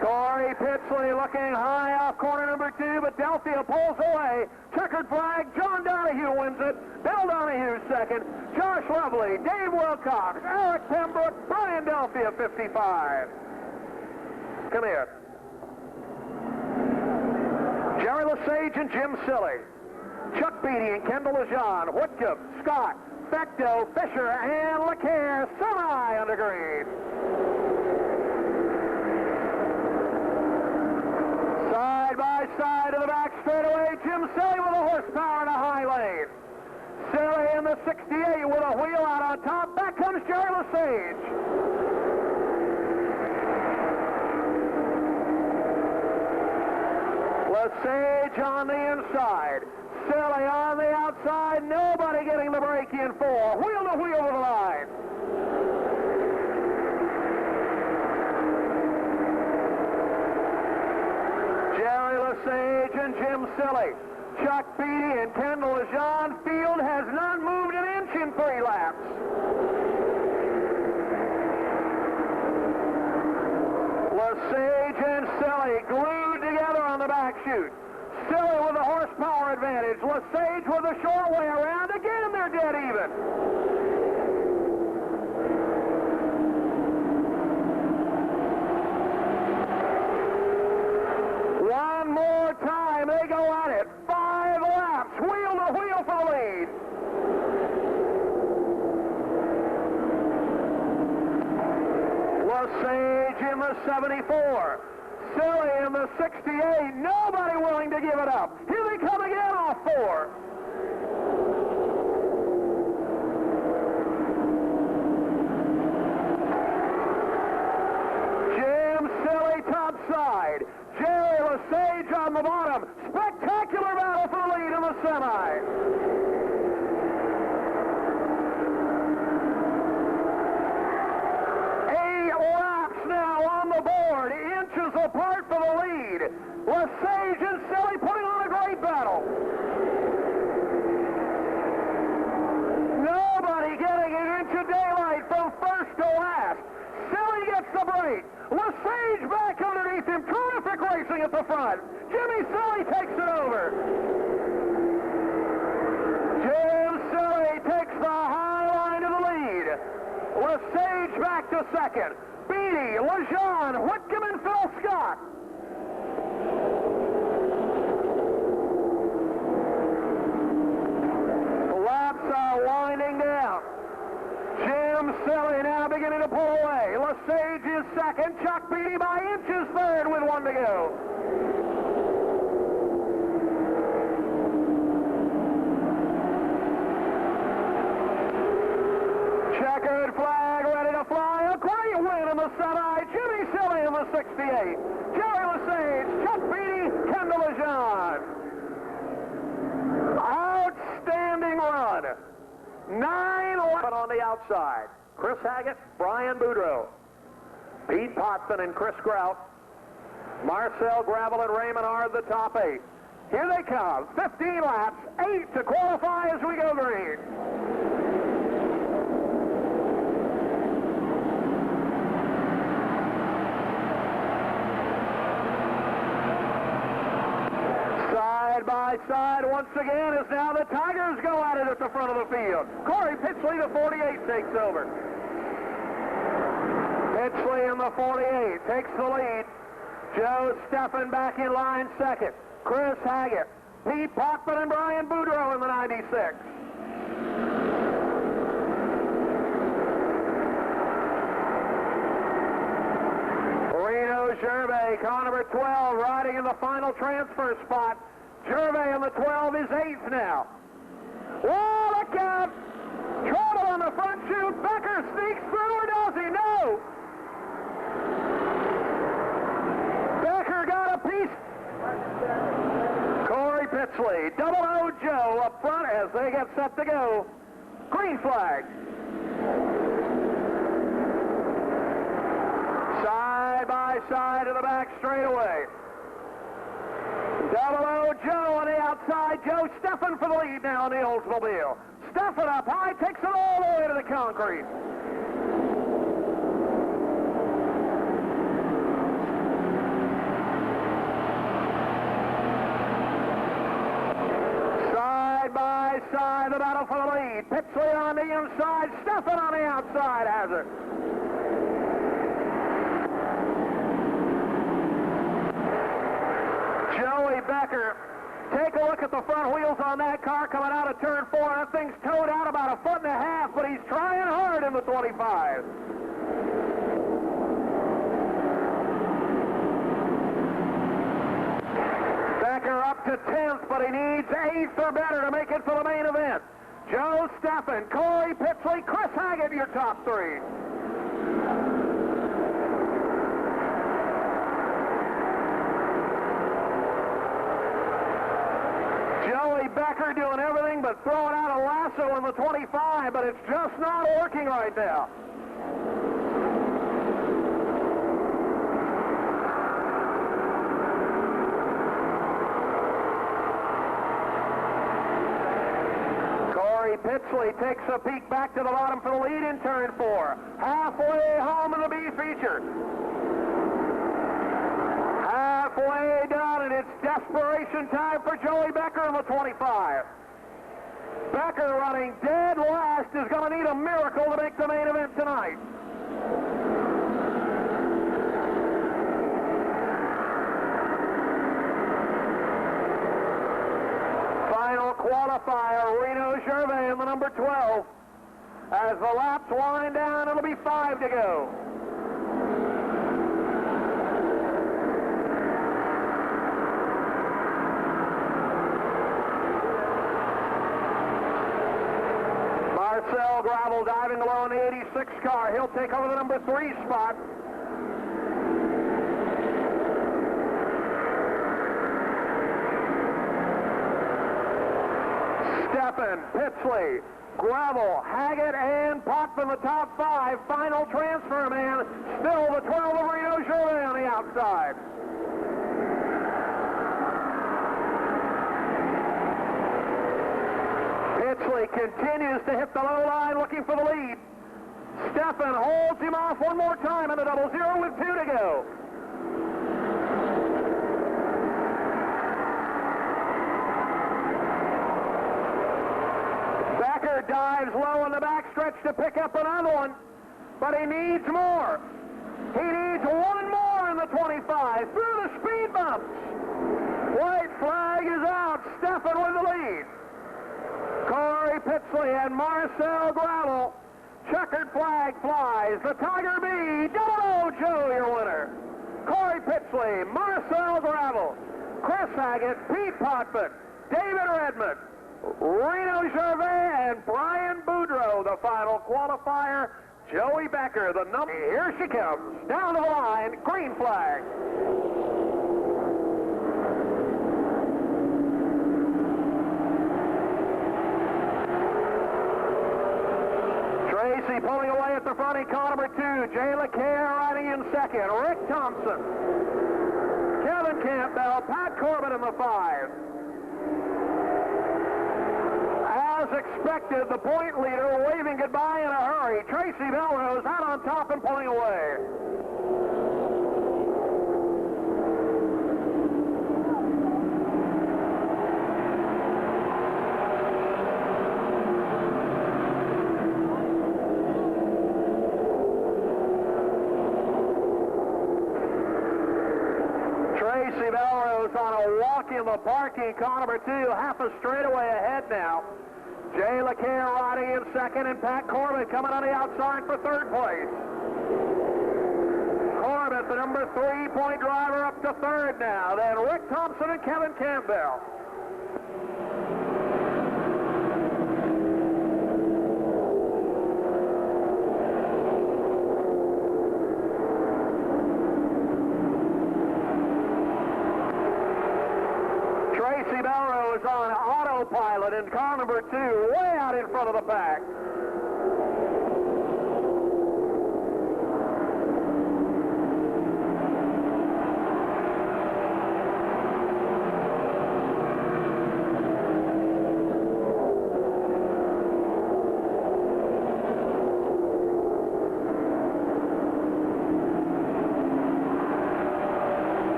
Corey Pitchley looking high off corner number 2, but Delphia pulls away. Checkered flag, John Donahue wins it. Bill Donahue second. Josh Lovely, Dave Wilcox, Eric Pembroke, Brian Delphia, 55. Come here. Jerry Lesage and Jim Silly. Chuck Beatty and Kendall Lejean. Whitcomb, Scott, Fecto, Fisher, and LeCaire. Semi under green. Side by side to the back straightaway. Jim Silly with a horsepower in a high lane. Silly in the 68 with a wheel out on top. Back comes Jerry Lesage. Lesage on the inside. Silly on the outside. Nobody getting the break in 4. Wheel to wheel to the line. Jerry Lesage and Jim Silly. Chuck Beatty and Kendall Lejean. Field has not moved an inch in 3 laps. Lesage and Silly glued together on the back chute. Silly with the horsepower advantage. Lesage with a short way around. Again, they're dead even. One more time, they go at it. 5 laps, wheel to wheel for the lead. Lesage in the 74. Silly in the 68. Nobody willing to give it up. Here they come again off 4. Jim Silly topside. Jerry Lesage on the bottom. Spectacular battle for the lead in the semi. Inches apart for the lead. Lesage and Silly putting on a great battle. Nobody getting an inch of daylight from first to last. Silly gets the break. Lesage back underneath him. Terrific racing at the front. Jimmy Silly takes it over. Jim Silly takes the high line to the lead. Lesage back to second. Beatty, Lejean, Whitcomb, and Phil Scott. The laps are winding down. Jim Silly now beginning to pull away. Lesage is second. Chuck Beatty by inches third with 1 to go. Checkered flag ready to fly. A great win in the semi. Jimmy Silly in the 68. Jerry Lesage, Chuck Beatty, Kendall Lejean. Outstanding run. 9-11 on the outside. Chris Haggett, Brian Boudreau, Pete Potson and Chris Grout. Marcel Gravel and Raymond are the top 8. Here they come. 15 laps, 8 to qualify as we go green. Side by side once again as now the Tigers go at it at the front of the field. Corey Pitchley, the 48, takes over. Pitchley in the 48 takes the lead. Joe Steffen back in line second. Chris Haggett, Pete Potman, and Brian Boudreau in the 96. Gervais, car number 12, riding in the final transfer spot. Gervais in the 12 is 8th now. Whoa, look out! Trouble on the front chute. Becker sneaks through, or does he? No! Becker got a piece. Corey Pitsley, Double O Joe up front as they get set to go. Green flag. Side by side to the back straightaway. Double O Joe on the outside. Joe Steffen for the lead now in the Oldsmobile. Steffen up high, takes it all the way to the concrete. Side by side, the battle for the lead. Pitsley on the inside, Steffen on the outside has it. Joey Becker, take a look at the front wheels on that car coming out of turn 4. That thing's towed out about 1.5 feet, but he's trying hard in the 25. Becker up to 10th, but he needs 8th or better to make it for the main event. Joe Steffen, Corey Pitsley, Chris Haggett, your top 3. Joey Becker doing everything but throwing out a lasso in the 25, but it's just not working right now. Corey Pitsley takes a peek back to the bottom for the lead in turn 4. Halfway home in the B feature. Halfway done, and it's desperation time for Joey Becker in the 25. Becker running dead last is going to need a miracle to make the main event tonight. Final qualifier, Reno Gervais in the number 12. As the laps wind down, it'll be 5 to go. Marcel Gravel diving below in the 86 car. He'll take over the number 3 spot. Steffen, Pitsley, Gravel, Haggett, and Pop in the top 5. Final transfer man. Still the 12 of Reno Gervais on the outside. Pitsley continues to hit the low line looking for the lead. Steffen holds him off one more time in the 0-0 with 2 to go. Becker dives low in the backstretch to pick up another one, but he needs more. He needs one more in the 25 through the speed bumps. White flag is out. Steffen with the lead. Corey Pitsley and Marcel Gravel. Checkered flag flies. The Tiger B, Double O Joe, your winner. Corey Pitsley, Marcel Gravel, Chris Haggett, Pete Potvin, David Redmond, Reno Gervais, and Brian Boudreau, the final qualifier. Joey Becker, the number. Here she comes. Down the line, green flag. Tracy pulling away at the front in car number 2. Jay LeCaire riding in second. Rick Thompson, Kevin Campbell, Pat Corbett in the 5. As expected, the point leader waving goodbye in a hurry. Tracy Melrose out on top and pulling away. Tracy Melrose on a walk in the parking, car number 2, half a straightaway ahead now. Jay LeCaire riding in second, and Pat Corbett coming on the outside for third place. Corbett, the number 3-point driver up to third now. Then Rick Thompson and Kevin Campbell. Tracy Belrose on autopilot in car number 2, way out in front of the pack.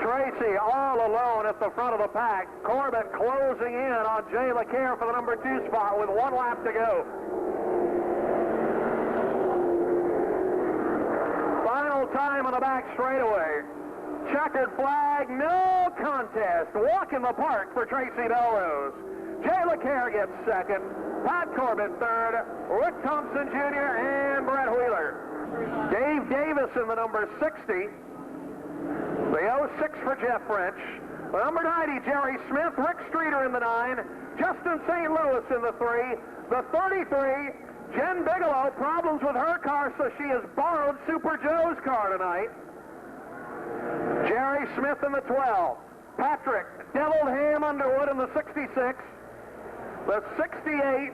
Tracy all alone at the front of the pack. Corbett closing in on Jay LeCaire for the number 2 spot with 1 lap to go. Final time on the back straightaway. Checkered flag, no contest. Walk in the park for Tracy Belrose. Jay LeCaire gets second. Pat Corbett third. Rick Thompson Jr. and Brett Wheeler. Dave Davis in the number 60. The 06 for Jeff French. The number 90, Jerry Smith. Rick Streeter in the 9. Justin St. Louis in the 3. The 33, Jen Bigelow. Problems with her car, so she has borrowed Super Joe's car tonight. Jerry Smith in the 12. Patrick Deviled Ham Underwood in the 66. The 68,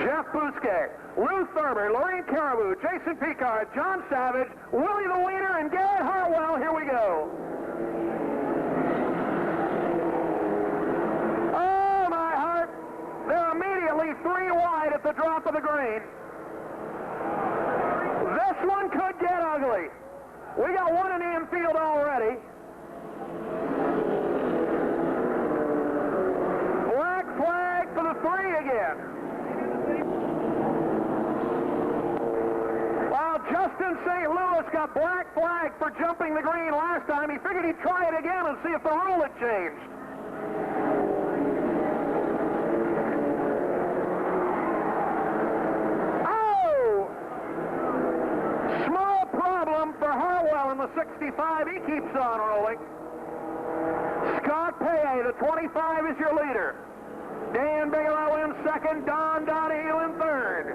Jeff Bousquet. Lou Thurber, Lorraine Caribou, Jason Picard, John Savage, Willie the Wiener, and Garrett Harwell. Here we go. Oh, my heart. They're immediately 3 wide at the drop of the green. This one could get ugly. We got one in the infield already. Black flag for the 3 again. While Justin St. Louis got black flag for jumping the green last time, he figured he'd try it again and see if the rule had changed. Oh! Small problem for Harwell in the 65. He keeps on rolling. Scott Paye, the 25, is your leader. Dan Bigelow in second. Don Donahue in third.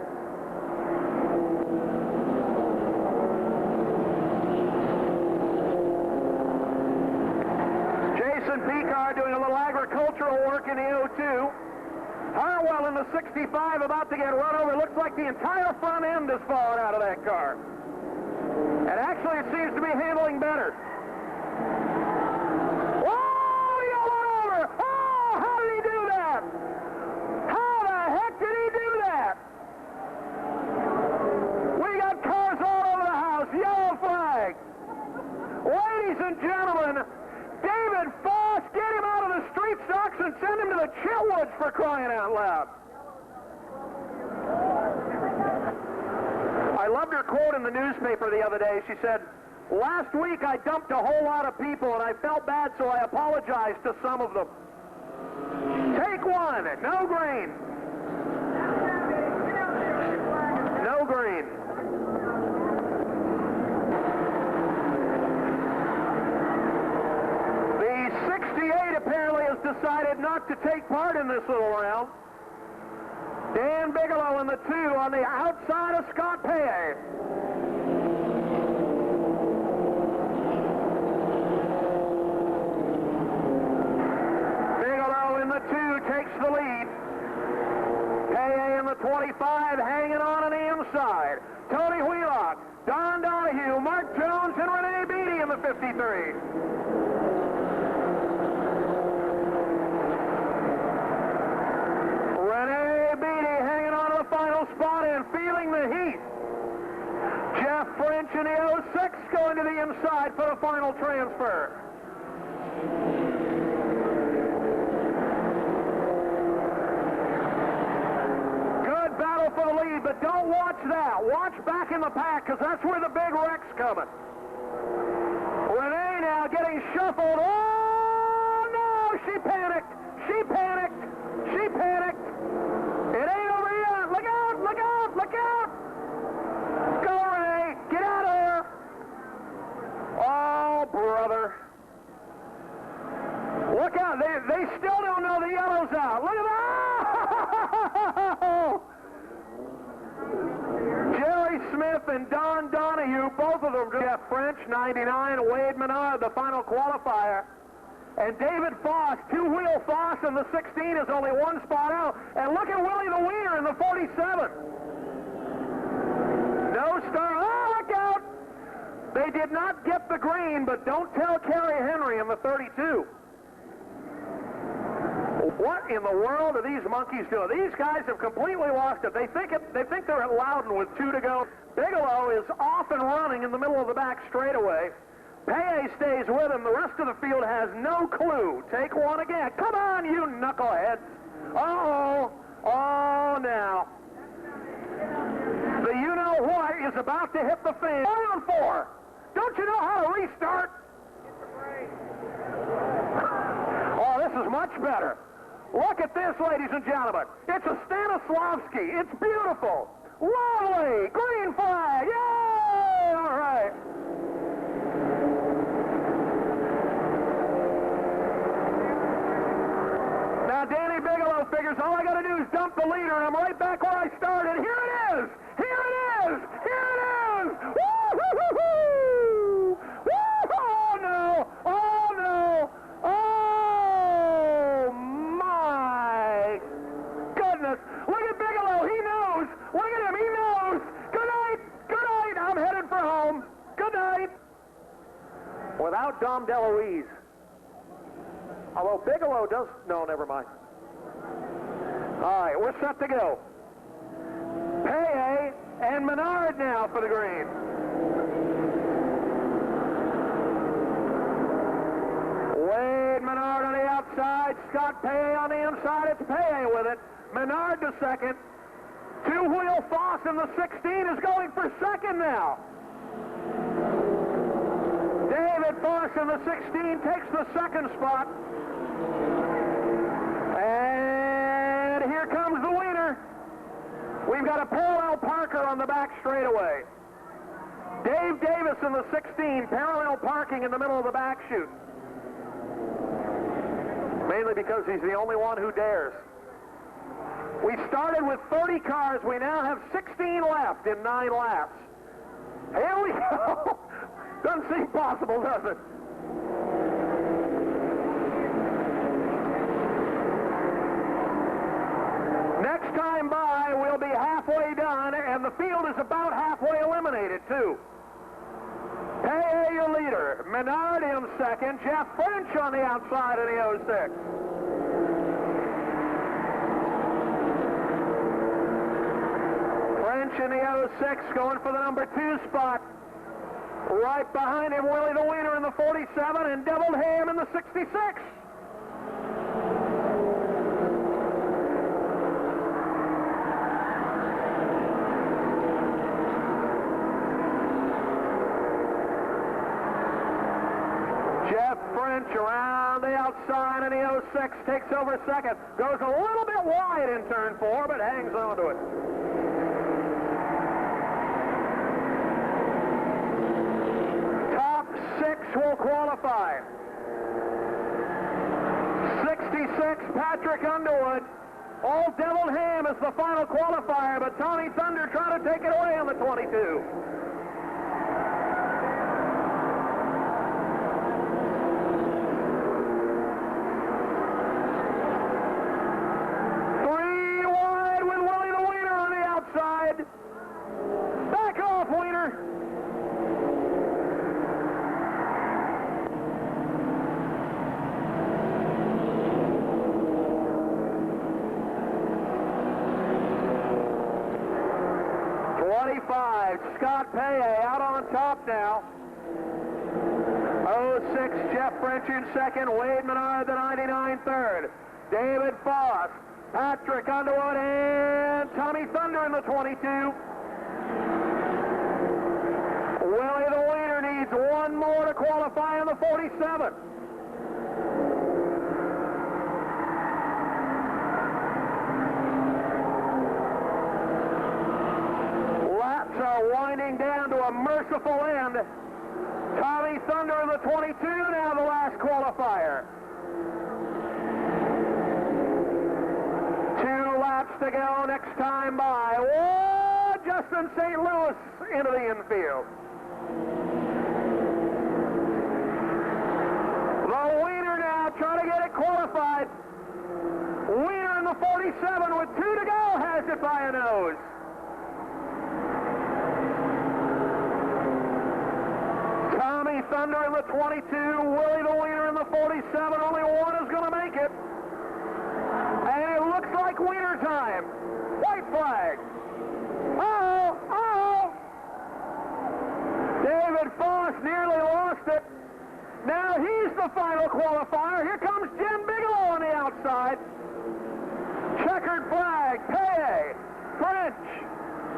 Jason Picard doing a little agricultural work in the 02. Harwell in the 65 about to get run over. Looks like the entire front end has fallen out of that car. And actually it seems to be handling better. Oh, he got run over! Oh, how did he do that? How the heck did he do that? We got cars all over the house. Yellow flag. Ladies and gentlemen, David Foss, get him out of the street stocks and send him to the Chillwoods for crying out loud. I loved her quote in the newspaper the other day. She said, "Last week I dumped a whole lot of people and I felt bad, so I apologized to some of them." Take one. No green. No green. The 68 apparently has decided not to take part in this little round. Dan Bigelow in the 2 on the outside of Scott Paye. Bigelow in the 2 takes the lead. Paye in the 25 hanging on the inside. Tony Wheelock, Don Donahue, Mark Jones, and Renee Beatty in the 53. Renee Beatty hanging on to the final spot and feeling the heat. Jeff French in the 06 going to the inside for the final transfer. Good battle for the lead, but don't watch that. Watch back in the pack, because that's where the big wreck's coming. Renee now getting shuffled. Oh, no! She panicked. She panicked. She panicked. It ain't over yet. Look out! Look out! Look out! Go, Ray! Get out of here! Oh, brother. Look out. They still don't know the yellow's out. Look at that! Jerry Smith and Don Donahue, both of them. Jeff French, 99. Wade Menard, the final qualifier. And David Foss, two-wheel Foss in the 16 is only one spot out. And look at Willie the Wiener in the 47. No star. Oh, look out! They did not get the green, but don't tell Kerry Henry in the 32. What in the world are these monkeys doing? These guys have completely lost it. They think they're at Loudon with 2 to go. Bigelow is off and running in the middle of the back straightaway. Paye stays with him. The rest of the field has no clue. Take one again. Come on, you knuckleheads. Uh-oh. Oh, now. The you-know-what is about to hit the fan. 5 on 4. Don't you know how to restart? Oh, this is much better. Look at this, ladies and gentlemen. It's a Stanislavski. It's beautiful. Lovely. Green flag. Yay! All right. Now, Danny Bigelow figures all I got to do is dump the leader, and I'm right back where I started. Here it is! Here it is! Here it is! Woo-hoo-hoo-hoo! Woo! Oh, no! Oh, no! Oh, my goodness! Look at Bigelow. He knows. Look at him. He knows. Good night. Good night. I'm headed for home. Good night. Without Dom DeLuise. Although Bigelow does... No, never mind. All right, we're set to go. Paye and Menard now for the green. Wade Menard on the outside. Scott Paye on the inside. It's Paye with it. Menard to second. Two-wheel Foss in the 16 is going for second now. David Foss in the 16 takes the second spot. And here comes the winner. We've got a parallel parker on the back straightaway. Dave Davis in the 16, parallel parking in the middle of the back chute. Mainly because he's the only one who dares. We started with 30 cars. We now have 16 left in 9 laps. Here we go. Doesn't seem possible, does it? Next time by, we'll be halfway done, and the field is about halfway eliminated, too. Paye, your leader. Menard in second. Jeff French on the outside of the 06. French in the 06 going for the number 2 spot. Right behind him, Willie the Wiener in the 47 and Doubled Ham in the 66. Jeff French around the outside in the 06, takes over second. Goes a little bit wide in turn 4, but hangs on to it. Top 6 will qualify. 66, Patrick Underwood. Old Deviled Ham is the final qualifier, but Tommy Thunder trying to take it away on the 22. Back off, Wiener. Scott Paye out on top now. 06, Jeff French in second. Wade Menard, the 99 third. David Foss, Patrick Underwood, and Tommy Thunder in the 22. Willie the Wiener needs needs one more to qualify in the 47. Laps are winding down to a merciful end. Tommy Thunder in the 22, now the last qualifier. 2 laps to go, next time by. Whoa, Justin St. Louis into the infield. The Wiener now trying to get it qualified. Wiener in the 47 with 2 to go has it by a nose. Tommy Thunder in the 22, Willie the Wiener in the 47, only one is going to make it. And it looks like Wiener time. White flag. Uh-oh, uh-oh. David Foss nearly lost it. Now he's the final qualifier. Here comes Jim Bigelow on the outside. Checkered flag, Paye, French,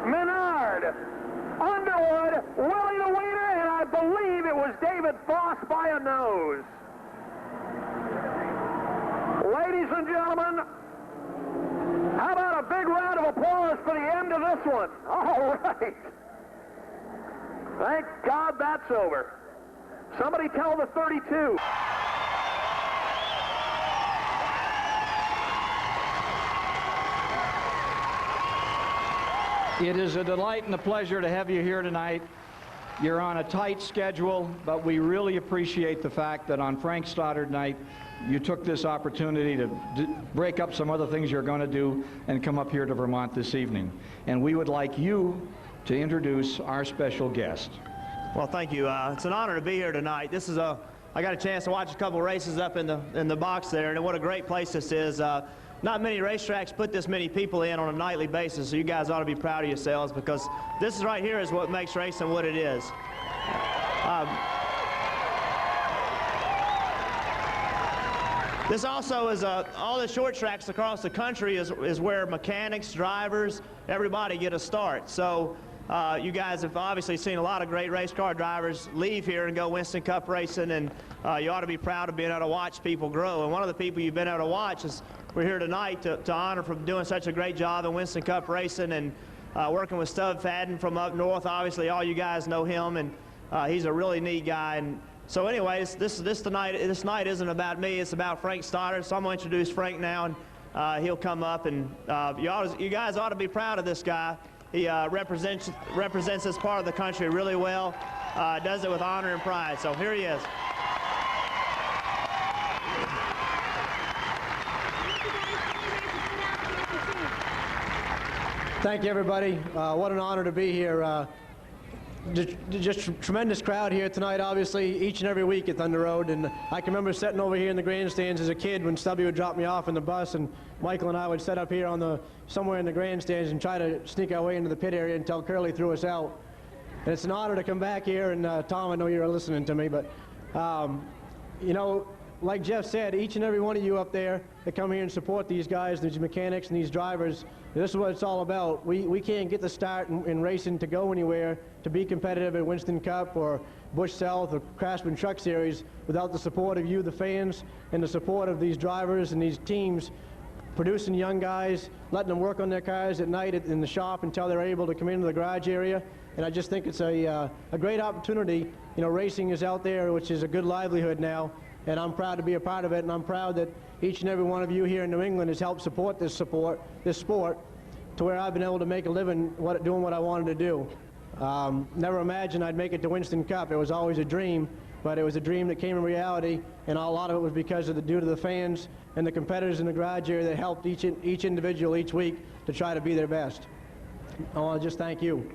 Menard, Underwood, Willie the Wiener, and I believe it was David Foss by a nose. Ladies and gentlemen, how about a big round of applause for the end of this one? All right. Thank God that's over. Somebody tell the 32. It is a delight and a pleasure to have you here tonight. You're on a tight schedule, but we really appreciate the fact that on Frank Stoddard night, you took this opportunity to break up some other things you're going to do and come up here to Vermont this evening. And we would like you to introduce our special guest. Well, thank you. It's an honor to be here tonight. I got a chance to watch a couple races up in the box there, and what a great place this is. Not many racetracks put this many people in on a nightly basis, so you guys ought to be proud of yourselves, because this right here is what makes racing what it is. This also is all the short tracks across the country is where mechanics, drivers, everybody get a start. So you guys have obviously seen a lot of great race car drivers leave here and go Winston Cup racing, and you ought to be proud of being able to watch people grow. And one of the people you've been able to watch is we're here tonight to honor for doing such a great job in Winston Cup racing, and working with Stub Fadden from up north. Obviously, all you guys know him, and he's a really neat guy. And so anyways, this night isn't about me, it's about Frank Stoddard. So I'm going to introduce Frank now, and he'll come up, and you guys ought to be proud of this guy. He represents this part of the country really well, does it with honor and pride. So here he is. Thank you, everybody. What an honor to be here. Just a tremendous crowd here tonight, obviously, each and every week at Thunder Road. And I can remember sitting over here in the grandstands as a kid when Stubby would drop me off in the bus, and Michael and I would sit up here somewhere in the grandstands and try to sneak our way into the pit area until Curly threw us out. And it's an honor to come back here, and Tom, I know you're listening to me, but you know, like Jeff said, each and every one of you up there that come here and support these guys, these mechanics and these drivers, this is what it's all about. We can't get the start in racing to go anywhere, to be competitive at Winston Cup or Busch South or Craftsman Truck Series without the support of you, the fans, and the support of these drivers and these teams producing young guys, letting them work on their cars at night in the shop until they're able to come into the garage area. And I just think it's a great opportunity. You know, racing is out there, which is a good livelihood now, and I'm proud to be a part of it, and I'm proud that each and every one of you here in New England has helped support this sport to where I've been able to make a living doing what I wanted to do. Never imagined I'd make it to Winston Cup. It was always a dream, but it was a dream that came in reality, and a lot of it was because of due to the fans and the competitors in the garage area that helped each individual each week to try to be their best. I want to just thank you.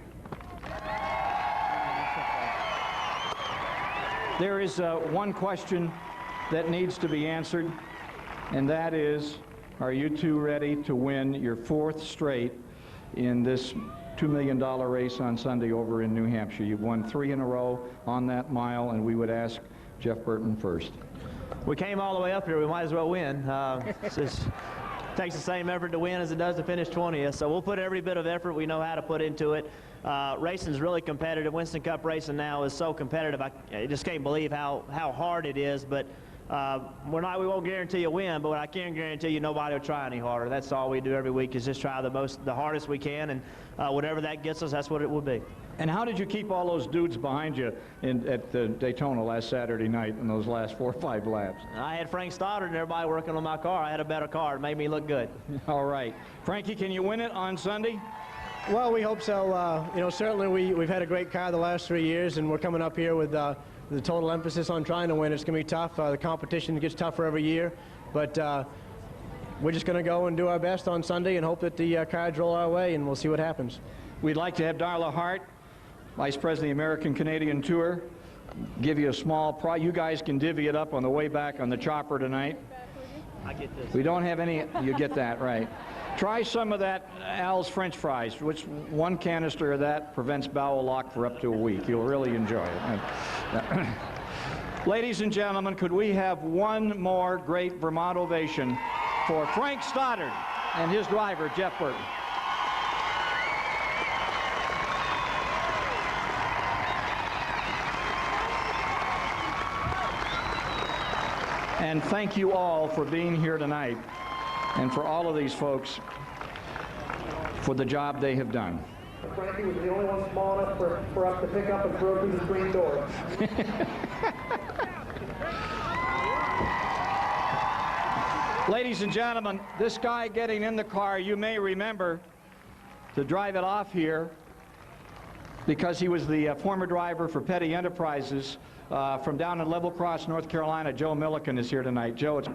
There is one question that needs to be answered, and that is, are you two ready to win your 4th straight in this $2 million race on Sunday over in New Hampshire? You've won 3 in a row on that mile, and we would ask Jeff Burton first. We came all the way up here, we might as well win. takes the same effort to win as it does to finish 20th. So we'll put every bit of effort we know how to put into it. Racing is really competitive. Winston Cup racing now is so competitive. I just can't believe how hard it is. But we won't guarantee a win, but I can guarantee you nobody will try any harder. That's all we do every week is just try the hardest we can, and whatever that gets us, that's what it will be. And how did you keep all those dudes behind you at the Daytona last Saturday night in those last 4 or 5 laps? I had Frank Stoddard and everybody working on my car. I had a better car. It made me look good. All right. Frankie, can you win it on Sunday? Well, we hope so. You know, certainly we've had a great car the last 3 years, and we're coming up here with the total emphasis on trying to win. It's going to be tough. The competition gets tougher every year, but we're just going to go and do our best on Sunday and hope that the cards roll our way, and we'll see what happens. We'd like to have Darla Hart, Vice President of the American-Canadian Tour, give you a small prize. You guys can divvy it up on the way back on the chopper tonight. I get this. We don't have any. You get that, right. Try some of that Al's French fries, which 1 canister of that prevents bowel lock for up to a week. You'll really enjoy it. Ladies and gentlemen, could we have one more great Vermont ovation for Frank Stoddard and his driver, Jeff Burton. And thank you all for being here tonight, and for all of these folks for the job they have done. Frankie was the only one small enough for us to pick up and throw through the screen door. Ladies and gentlemen, this guy getting in the car, you may remember, to drive it off here, because he was the former driver for Petty Enterprises from down in Level Cross, North Carolina. Joe Milliken is here tonight. Joe, it's in.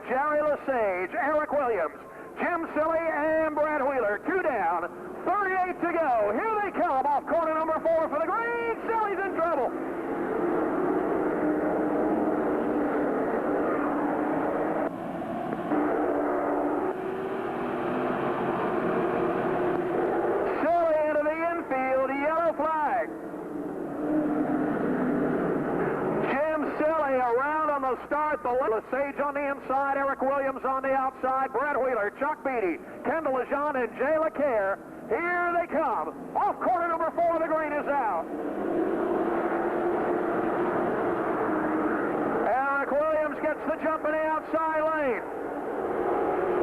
Jerry Lesage, Eric Williams, Jim Silly, and Brad Wheeler. 2 down, 38 to go. Here they come off corner number 4 for the green. Silly's in trouble. Silly into the infield, yellow flag. Jim Silly around on the start. Lesage on the inside, Eric Williams on the outside, Brad Wheeler, Chuck Beatty, Kendall Lejean, and Jay LeCaire. Here they come. Off corner number 4, the green is out. Eric Williams gets the jump in the outside lane.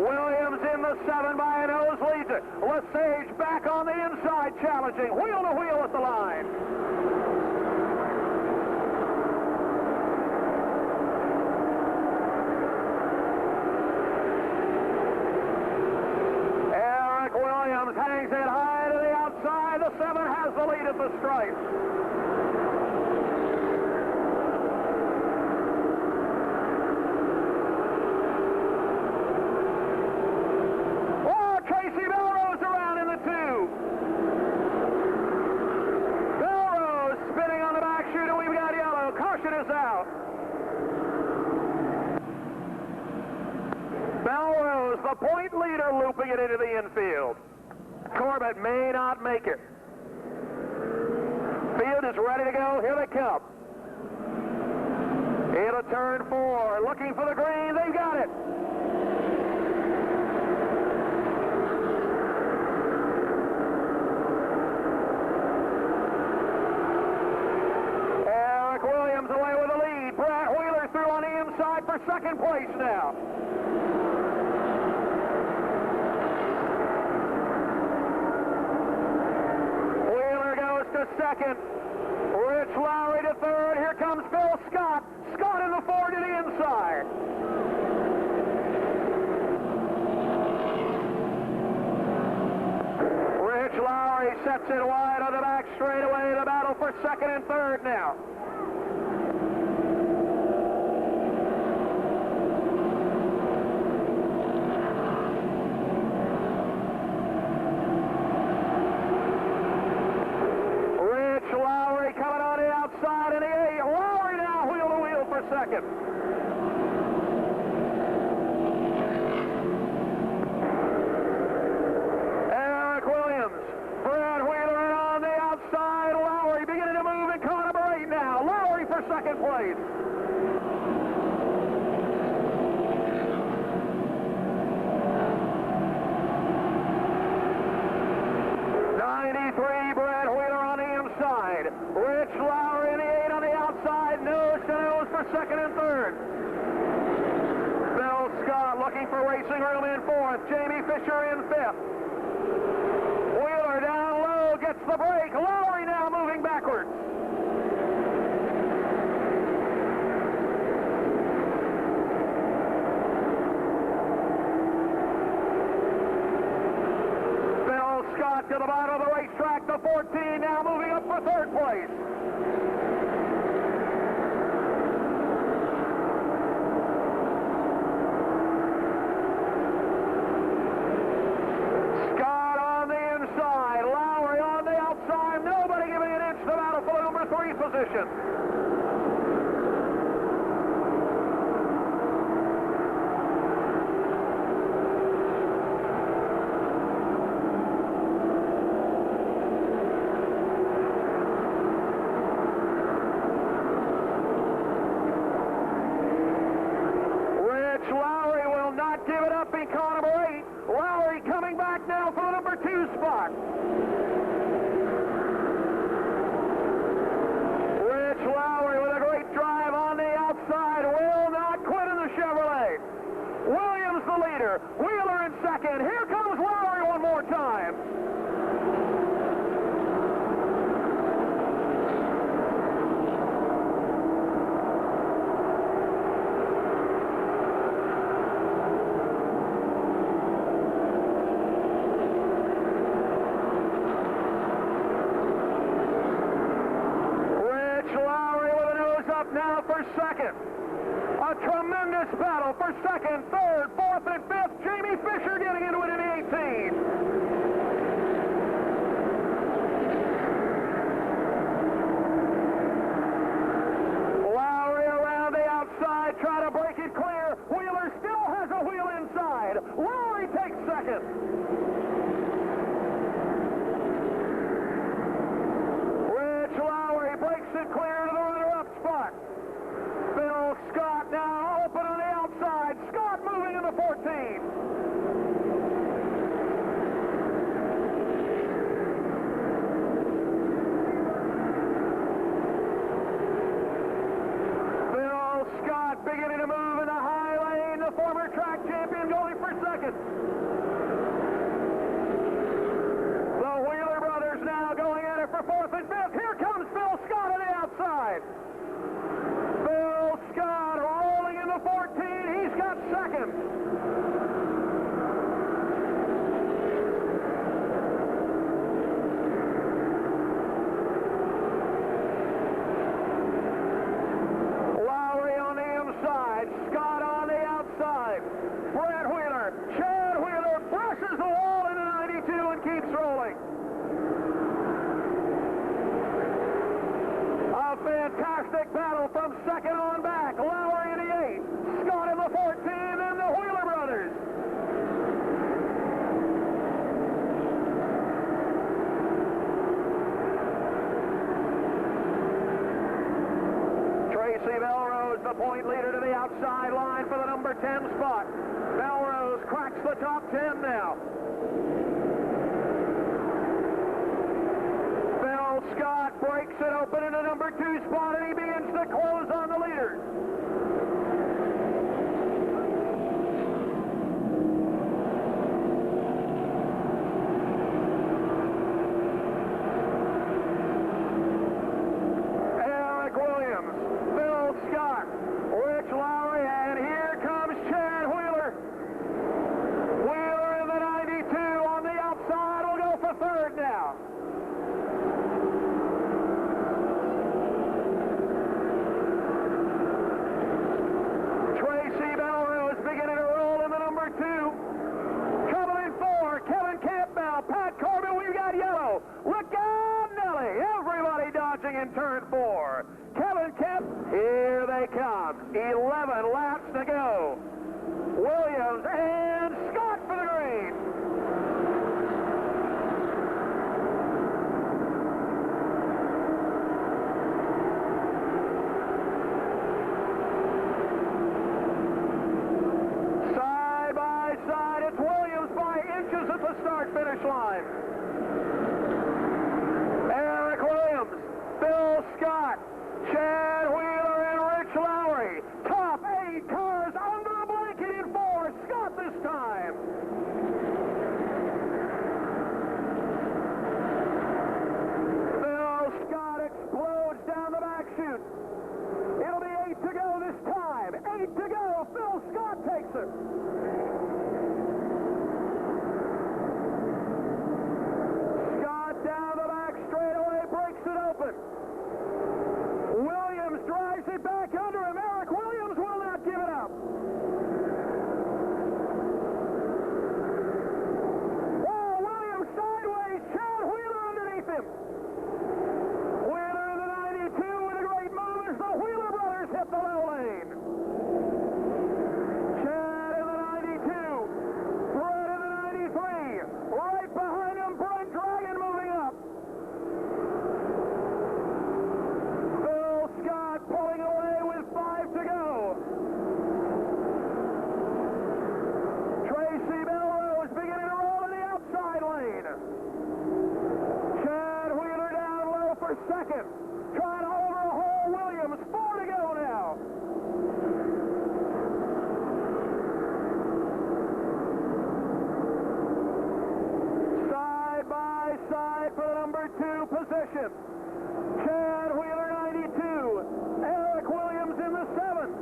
Williams in the 7 by a nose leads it. Lesage back on the inside, challenging, wheel to wheel at the line. Hangs it high to the outside. The 7 has the lead at the stripe. Oh, Casey Belrose around in the 2. Belrose spinning on the back chute, and we've got yellow. Caution is out. Belrose, the point leader, looping it into the infield. Corbett may not make it. Field is ready to go. Here they come. Into turn 4, looking for the green. They've got it. Eric Williams away with the lead. Brad Wheeler through on the inside for second place now. Wheeler goes to second. Rich Lowry to third. Here comes Phil Scott. Scott in the 4 to the inside. Rich Lowry sets it wide on the back straightaway. The battle for second and third now. Second. Eric Williams, Brad Wheeler in on the outside. Lowry beginning to move in car number 8 now. Lowry for second place. Brad Wheeler on the inside. Rich Lowry in the 8 on the outside. Nose to nose for second and third. Bill Scott looking for racing room in 4th. Jamie Fisher in 5th. Wheeler down low, gets the break. Lowry now moving backwards. Scott to the bottom of the racetrack, the 14 now moving up for third place. Scott on the inside, Lowry on the outside, nobody giving an inch. The battle for the number 3 position. Give it up in car number 8. Lowry coming back now for the number 2 spot. Rich Lowry with a great drive on the outside. Will not quit in the Chevrolet. Williams the leader. Wheeler in second. Here comes Lowry one more time. Now for second. A tremendous battle for second, third, fourth, and fifth. Jamie Fisher getting into it in the 18. Lowry around the outside, try to break it clear. Wheeler still has a wheel inside. Lowry takes second. Rich Lowry breaks it clear to the runner-up spot. Phil Scott now open on the outside. Scott moving in the 14. Phil Scott beginning to move in the high lane. The former track champion going for second. The Wheeler brothers now going at it for fourth and fifth. Here comes Phil Scott on the outside. Phil Scott rolling in the 14. He's got second. Lowry on the inside. Scott on the outside. Brad Wheeler. Chad Wheeler presses the wall into 92 and keeps rolling. point leader to the outside line for the number 10 spot. Melrose cracks the top 10 now. Phil Scott breaks it open in the number 2 spot, and he begins to close on the leaders. In turn 4. Kevin Kemp, here they come. 11 laps to go. Williams and Scott for the green. Side by side, it's Williams by inches at the start-finish line. Eric Williams, Phil Scott, Chad Wheeler, and Rich Lowry. Top 8 cars under the blanket in 4. Scott this time. Phil Scott explodes down the back chute. It'll be 8 to go this time. 8 to go. Phil Scott takes it. Scott down the back straightaway, breaks it open. Williams drives it back under him. Eric Williams will not give it up. Oh, Williams sideways. Chad Wheeler underneath him. Wheeler in the 92 with a great move as the Wheeler brothers hit the low lane. Chad in the 92. Brett in the 93. Right behind him, Brent Dragon moving up. Scott pulling away with 5 to go. Tracy Melrose beginning to roll in the outside lane. Chad Wheeler down low for second. Trying to overhaul Williams. 4 to go now. Side by side for the number 2 position. Chad Wheeler 92, Eric Williams in the 7th.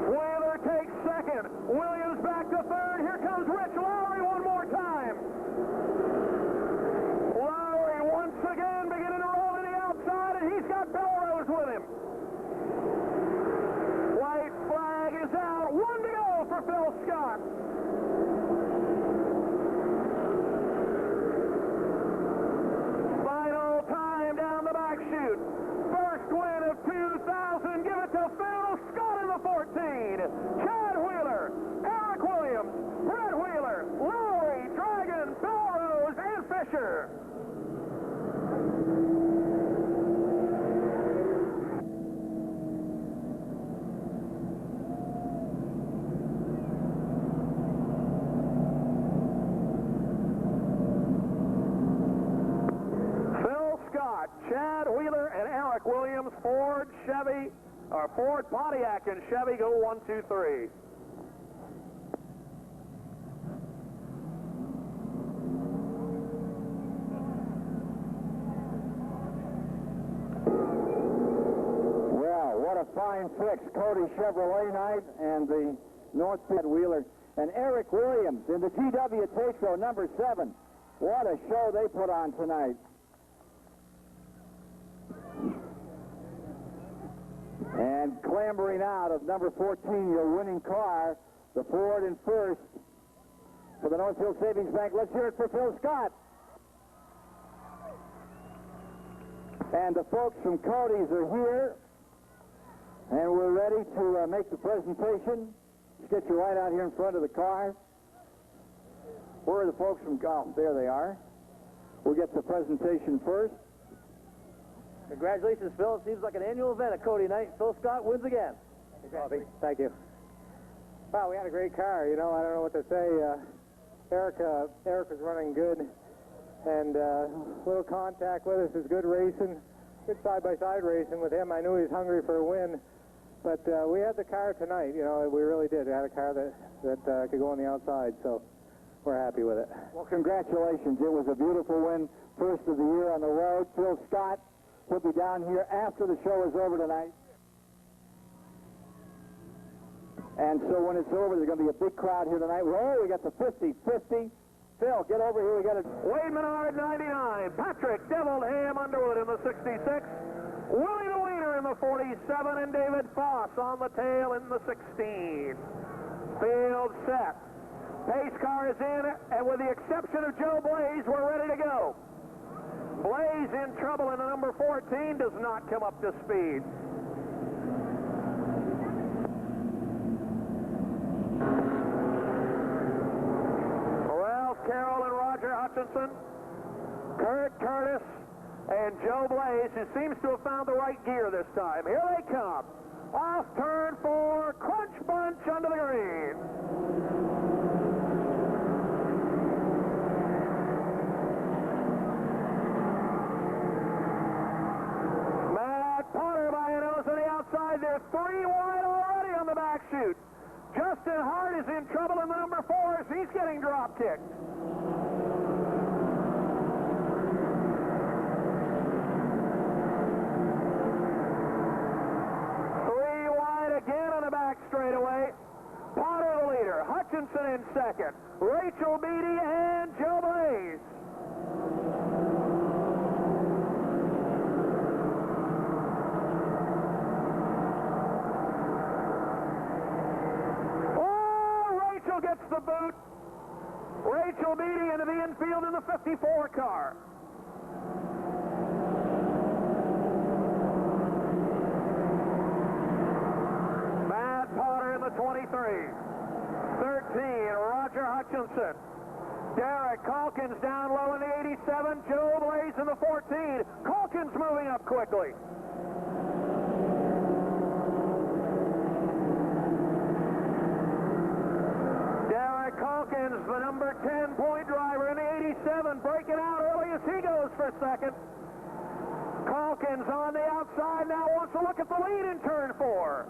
Wheeler takes second, Williams back to 3rd. Here comes Rich Lowry one more time. Lowry once again beginning to roll to the outside, and he's got Melrose with him. White flag is out. 1 to go for Phil Scott. Final time down the back chute. First win of 2000. Give it to Phil Scott in the 14. Chad Wheeler, Eric Williams, Brett Wheeler, Lowry, Dragon, Melrose, and Fisher. Chad Wheeler and Eric Williams, Ford, Chevy, or Ford, Pontiac, and Chevy go 1, 2, 3. Well, what a fine fix. Cody Chevrolet night and the North Pit Wheeler. And Eric Williams in the GW Take-Show number 7. What a show they put on tonight. And clambering out of number 14, your winning car, the Ford in first for the Northfield Savings Bank. Let's hear it for Phil Scott. And the folks from Cody's are here, and we're ready to make the presentation. Let's get you right out here in front of the car. Where are the folks from golf? There they are. We'll get the presentation first. Congratulations, Phil. It seems like an annual event at Cody night. Phil Scott wins again. Thank you. Wow, we had a great car. You know, I don't know what to say. Eric was running good, and little contact with us is good racing, good side-by-side racing with him. I knew he was hungry for a win, but we had the car tonight. You know, we really did. We had a car that could go on the outside, so we're happy with it. Well, congratulations. It was a beautiful win, first of the year on the road. Phil Scott will be down here after the show is over tonight. And so when it's over, there's going to be a big crowd here tonight. Oh, we got the 50-50. Phil, get over here. We got it. Wade Menard, 99. Patrick Deviled Ham Underwood in the 66. Willie the Wiener in the 47. And David Foss on the tail in the 16. Field set. Pace car is in, and with the exception of Joe Blaze, we're ready to go. Blaze in trouble in the number 14, does not come up to speed. Carroll and Roger Hutchinson, Kurt Curtis, and Joe Blaze, who seems to have found the right gear this time. Here they come. Off turn 4, crunch bunch under the green. Matt Potter by a nose on the outside. They're 3 wide already on the back chute. Justin Hart is in trouble in the number 4 as he's getting drop kicked. Straightaway. Potter the leader, Hutchinson in second, Rachel Beatty and Joe Blaze. Oh, Rachel gets the boot. Rachel Beatty into the infield in the 54 car. Potter in the 23. 13, Roger Hutchinson. Derek Calkins down low in the 87. Joe Blaze in the 14. Calkins moving up quickly. Derek Calkins, the number 10 point driver in the 87, breaking out early as he goes for second. Calkins on the outside now wants to look at the lead in turn 4.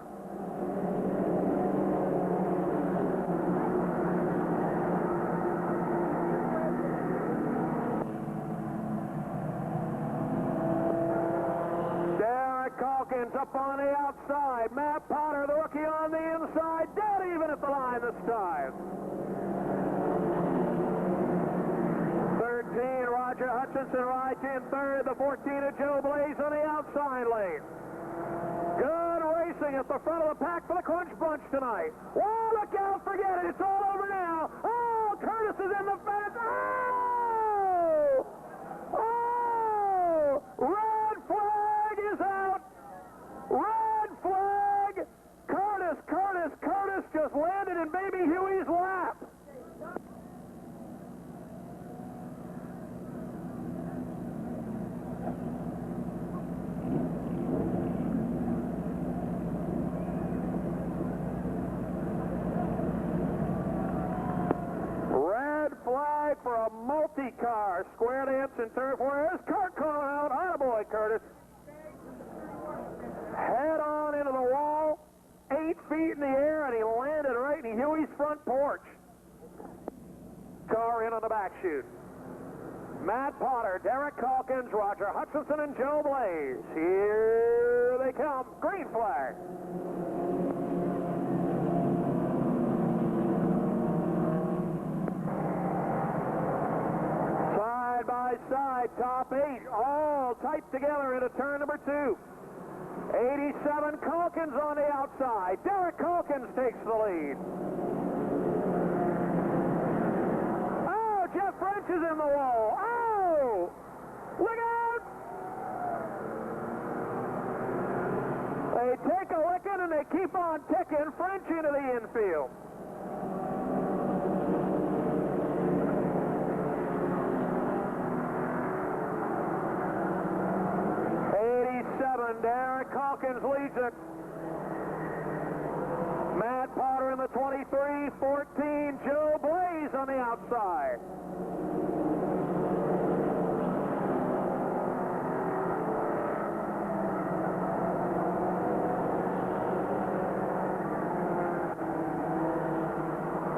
Calkins up on the outside. Matt Potter, the rookie, on the inside. Dead even at the line this time. 13, Roger Hutchinson rides in third. The 14 of Joe Blaze on the outside lane. Good racing at the front of the pack for the Crunch Bunch tonight. Oh, look out, forget it. It's all over now. Oh, Curtis is in the fence. Oh! Oh! Red flag is out. Red flag! Curtis just landed in Baby Huey's lap. Red flag for a multi-car. Square dance in turn 4. There's Kurt calling out. Attaboy, Curtis. Head on into the wall, 8 feet in the air, and he landed right in Huey's front porch. Car in on the back chute. Matt Potter, Derek Calkins, Roger Hutchinson, and Joe Blaze. Here they come. Green flag. Side by side, top 8, all tight together into turn number 2. 87, Calkins on the outside. Derek Calkins takes the lead. Oh, Jeff French is in the wall. Oh! Look out! They take a licking and they keep on ticking. French into the infield. Derek Calkins leads it. Matt Potter in the 23, 14, Joe Blaze on the outside.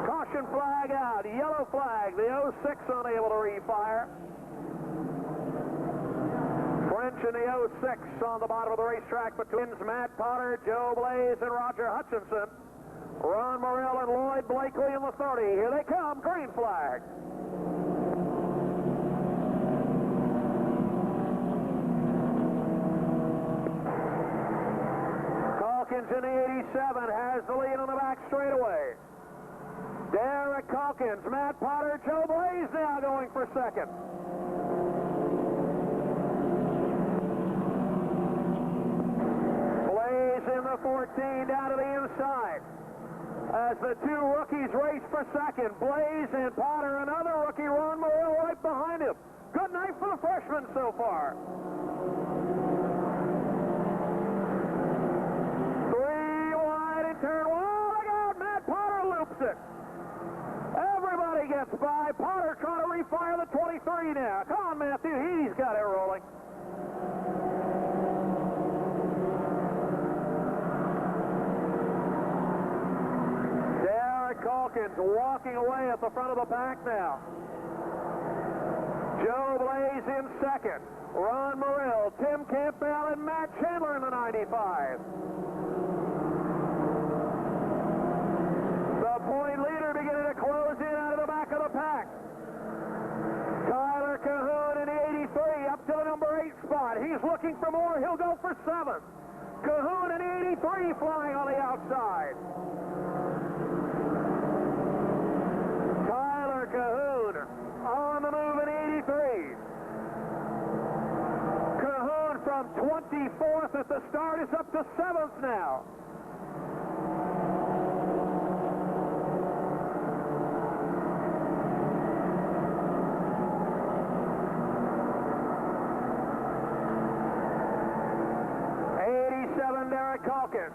Caution flag out, yellow flag, the 06 unable to refire. French in the 06 on the bottom of the racetrack between Matt Potter, Joe Blaze, and Roger Hutchinson. Ron Morrell and Lloyd Blakely in the 30. Here they come, green flag. Calkins in the 87 has the lead on the back straightaway. Derek Calkins, Matt Potter, Joe Blaze now going for second. Blaze in the 14 down to the inside. As the two rookies race for second, Blaze and Potter, another rookie, Ron Morrell, right behind him. Good night for the freshmen so far. 3 wide in turn 1. Look out, Matt Potter loops it. Everybody gets by. Potter trying to refire the 23 now. Come on, Matthew, he's got it rolling. Calkins walking away at the front of the pack now. Joe Blaze in second. Ron Morrell, Tim Campbell, and Matt Chandler in the 95. The point leader beginning to close in out of the back of the pack. Tyler Cahoon in the 83 up to the number 8 spot. He's looking for more. He'll go for 7th. Cahoon in the 83 flying on the outside. Cahoon on the move in 83. Cahoon from 24th at the start is up to 7th now. Derek Calkins,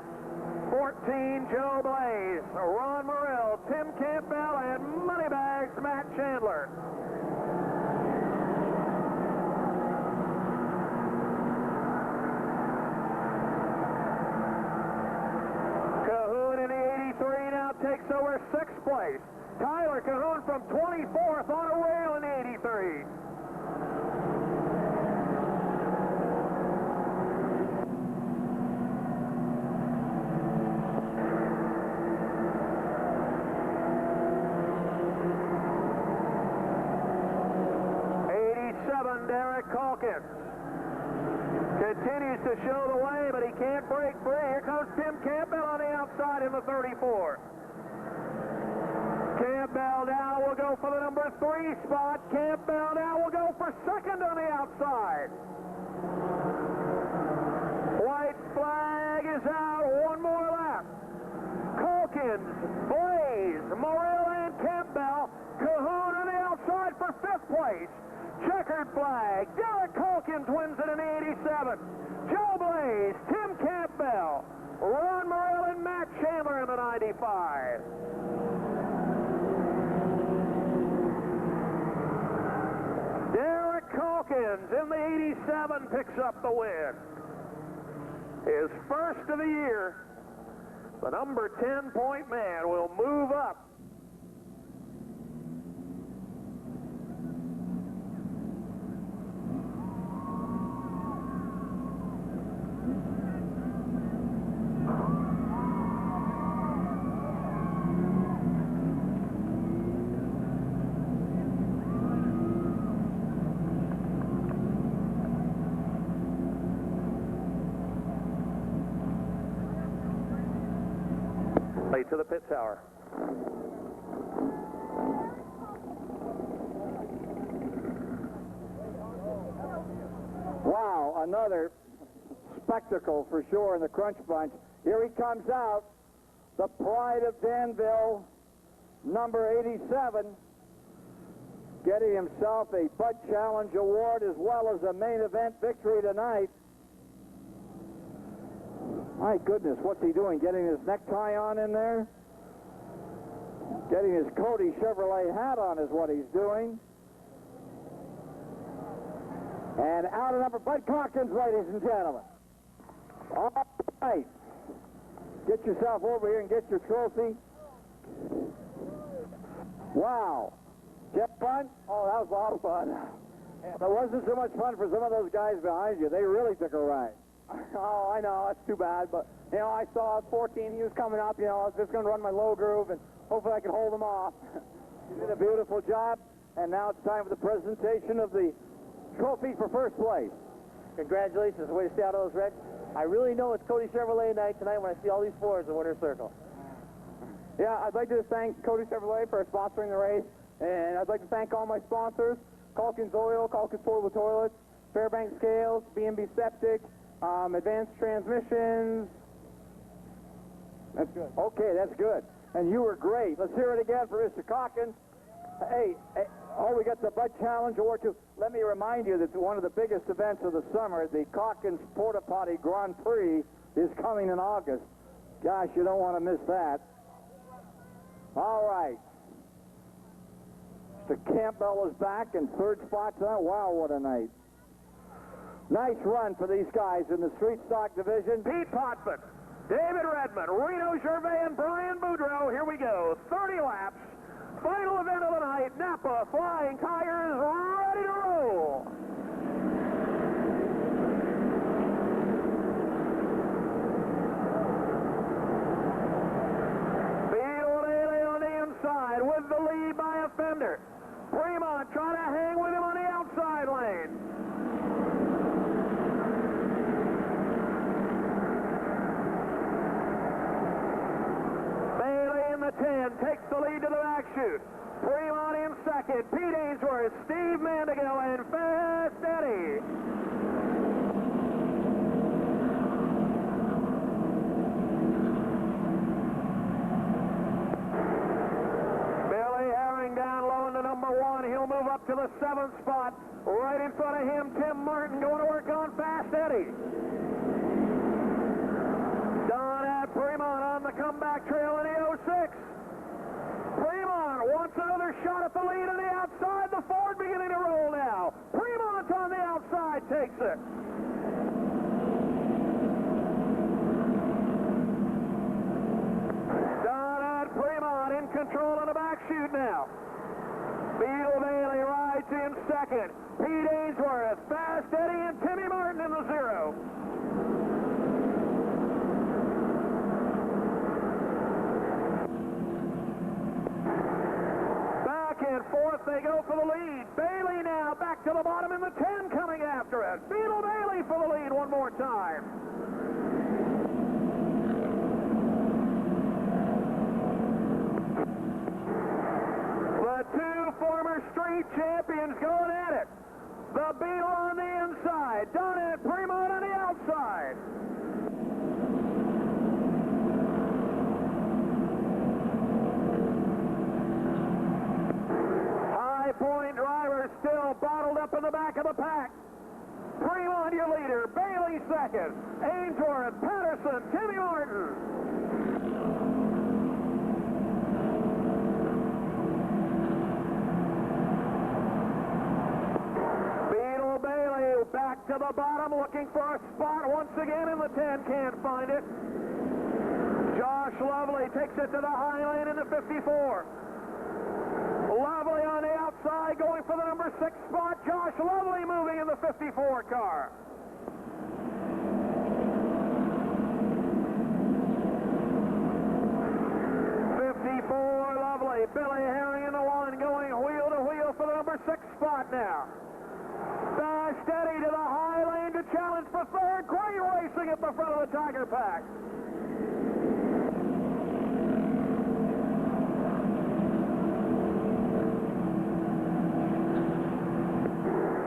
14 Joe Blaze, Ron Morrell, Tim Campbell, and Moneybags Matt Chandler. Cahoon in the 83 now takes over 6th place. Tyler Cahoon from 24th on a rail in the 83. Derek Calkins continues to show the way, but he can't break free. Here comes Tim Campbell on the outside in the 34. Campbell now will go for the number 3 spot. Campbell now will go for second on the outside. White flag is out. One more lap. Calkins, Blaze, Morrell, and Campbell. Cahoon on the outside for 5th place. Checkered flag. Derek Calkins wins it in the 87. Joe Blaze, Tim Campbell, Ron Morrell, and Matt Chandler in the 95. Derek Calkins in the 87 picks up the win. His first of the year. The number 10-point man will move up. To the pit tower. Wow, another spectacle for sure in the Crunch Bunch. Here he comes out, the pride of Danville, number 87, getting himself a Bud Challenge Award as well as a main event victory tonight. My goodness, what's he doing? Getting his necktie on in there? Getting his Cody Chevrolet hat on is what he's doing. And out of number, Bud Calkins, ladies and gentlemen. All right. Get yourself over here and get your trophy. Wow. Did you have fun? Oh, that was a lot of fun. It wasn't so much fun for some of those guys behind you. They really took a ride. Oh, I know. That's too bad. But, you know, I saw 14. He was coming up. You know, I was just going to run my low groove, and hopefully I could hold him off. You did a beautiful job. And now it's time for the presentation of the trophy for first place. Congratulations. Way to stay out of those wrecks. I really know it's Cody Chevrolet night tonight when I see all these Fords in winner's circle. Yeah, I'd like to thank Cody Chevrolet for sponsoring the race. And I'd like to thank all my sponsors, Calkins Oil, Calkins Portable Toilets, Fairbanks Scales, B&B Septic, Advanced Transmissions. That's good. Okay, that's good. And you were great. Let's hear it again for Mr. Calkins. Hey, we got the Bud Challenge Award too. Let me remind you that one of the biggest events of the summer, the Calkins Porta Potty Grand Prix, is coming in August. Gosh, you don't want to miss that. All right. Mr. Campbell is back in third spot tonight. Wow, what a night. Nice run for these guys in the street stock division. Pete Potvin, David Redmond, Reno Gervais, and Brian Boudreau. Here we go. 30 laps. Final event of the night. Napa Flying Tigers ready to roll. Beetle Daly on the inside with the lead by a fender. Fremont trying to hang with him on the outside lane. Bailey in the 10 takes the lead to the back chute. Fremont in second. Pete Ainsworth, Steve Mandigill, and Fast Eddie. Down low in the number 1. He'll move up to the 7th spot. Right in front of him, Tim Martin going to work on Fast Eddie. Don at Fremont on the comeback trail in the 06. Fremont wants another shot at the lead on the outside. The Ford beginning to roll now. Fremont on the outside takes it. Don at Fremont in control on the back chute now. Beetle Bailey rides in second. Pete Ainsworth, Fast Eddie, and Timmy Martin in the 0. Back and forth they go for the lead. Bailey now back to the bottom in the 10 coming after it. Beetle Bailey for the lead one more time. The two former street champions going at it. The Beetle on the inside. Donna and Fremont on the outside. High Point driver still bottled up in the back of the pack. Fremont your leader. Bailey second. Ainsworth, Patterson, Timmy Martin. Back to the bottom, looking for a spot once again in the 10, can't find it. Josh Lovely takes it to the high lane in the 54. Lovely on the outside, going for the number 6 spot. Josh Lovely moving in the 54 car. Lovely, Billy Herring in the 1, going wheel to wheel for the number 6 spot now. Fast Eddie to the high lane to challenge for third. Great racing at the front of the Tiger Pack.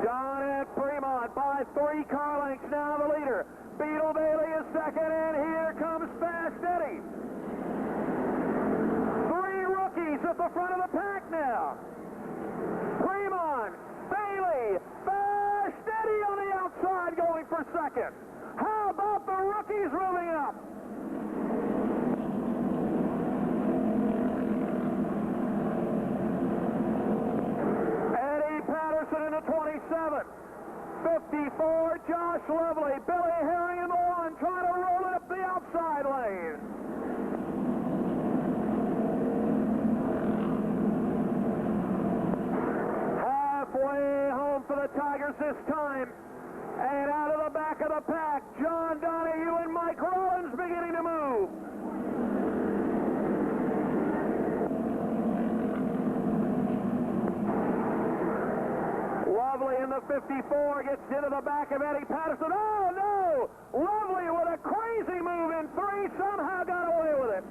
John at Fremont by 3 car lengths, now the leader. Beetle Bailey is second, and here comes Fast Eddie. 3 rookies at the front of the pack now. Fremont, Bailey, Fast Eddie on the outside going for second. How about the rookies moving up? Eddie Patterson in the 27. 54, Josh Lovely. Billy Herring in the 1, trying to roll it up the outside lane. Halfway home for the Tigers this time. And out of the back of the pack, John Donahue and Mike Rollins beginning to move. Lovely in the 54 gets into the back of Eddie Patterson. Oh, no! Lovely with a crazy move in 3, somehow got away with it.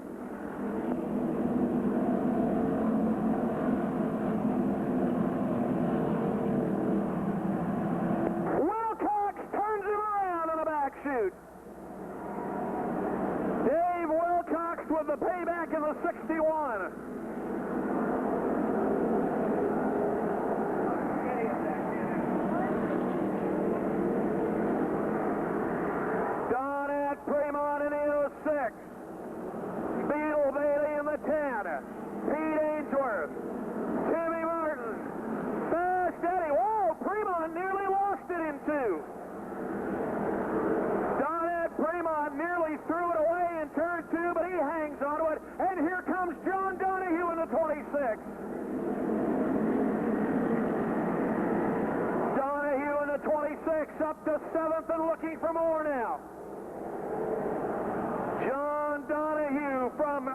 Wilcox turns him around on a back shoot. Dave Wilcox with the payback in the 61. Fremont in the 06. Beetle Bailey in the 10. Pete Ainsworth. Timmy Martin. Fast Eddie. Whoa, Fremont nearly lost it in 2. Donette Fremont nearly threw it away in turn 2, but he hangs onto it. And here comes John Donahue in the 26. Donahue in the 26 up to 7th and looking for more now. John Donahue from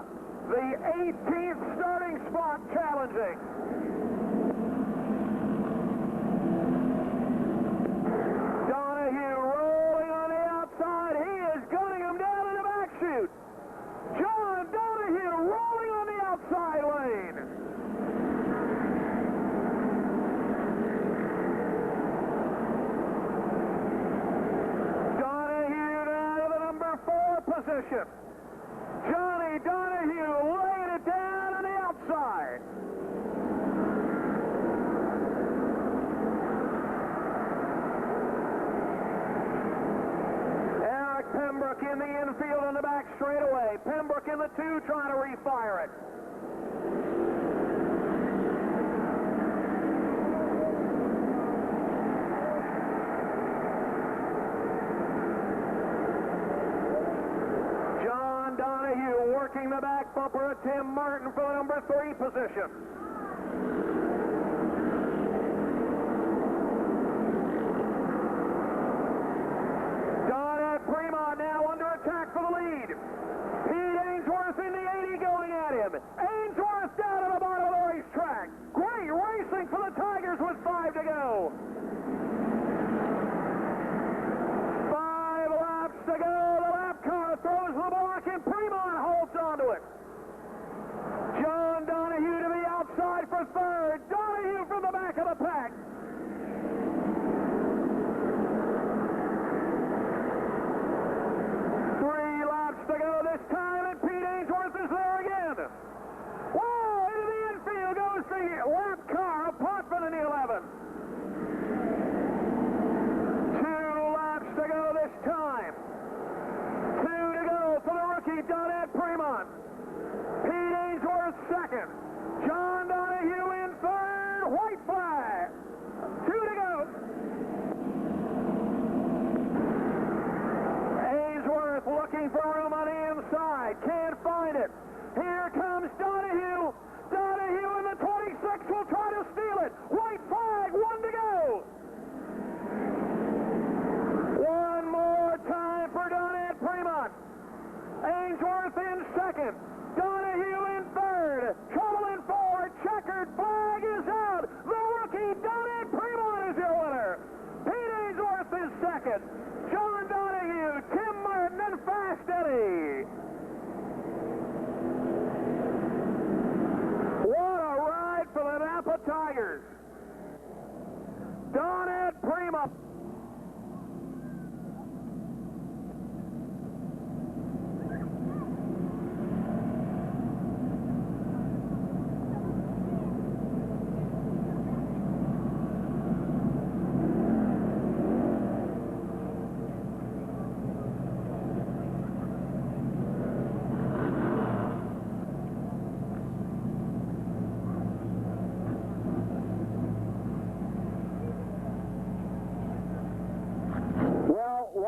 the 18th starting spot challenging. Donahue rolling on the outside. He is gunning him down in the back shoot. John Donahue rolling on the outside lane. Position. Johnny Donahue laying it down on the outside. Eric Pembroke in the infield on the back straightaway. Pembroke in the 2 trying to refire it. Working the back bumper of Tim Martin for the number 3 position. Donette Fremont now under attack for the lead. Pete Ainsworth in the 80 going at him. Ainsworth down at the bottom of the racetrack. Great racing for the Tigers with 5 to go. 5 laps to go. The lap car throws the block and Fremont holds onto it. John Donahue to the outside for 3rd. Donahue from the back of the pack. To go this time, and Pete Ainsworth is there again. Whoa, into the infield goes the lap car of Potvin in the 11. 2 laps to go this time. 2 to go for the rookie, Donette Fremont. Pete Ainsworth 2nd. John Donahue in 3rd. White flag. 2 to go. Ainsworth looking for room on the inside. Can't find it. Here comes Donahue. Donahue in the 26 will try to steal it. White flag, 1 to go. One more time for Donette Fremont. Ainsworth in 2nd. Donahue in 3rd. Trouble in 4. Checkered flag is out. The rookie Donette Fremont is your winner. Pete Ainsworth is 2nd. John Donahue, Tim Martin, and Fast Eddie. What a ride for the Napa Tigers.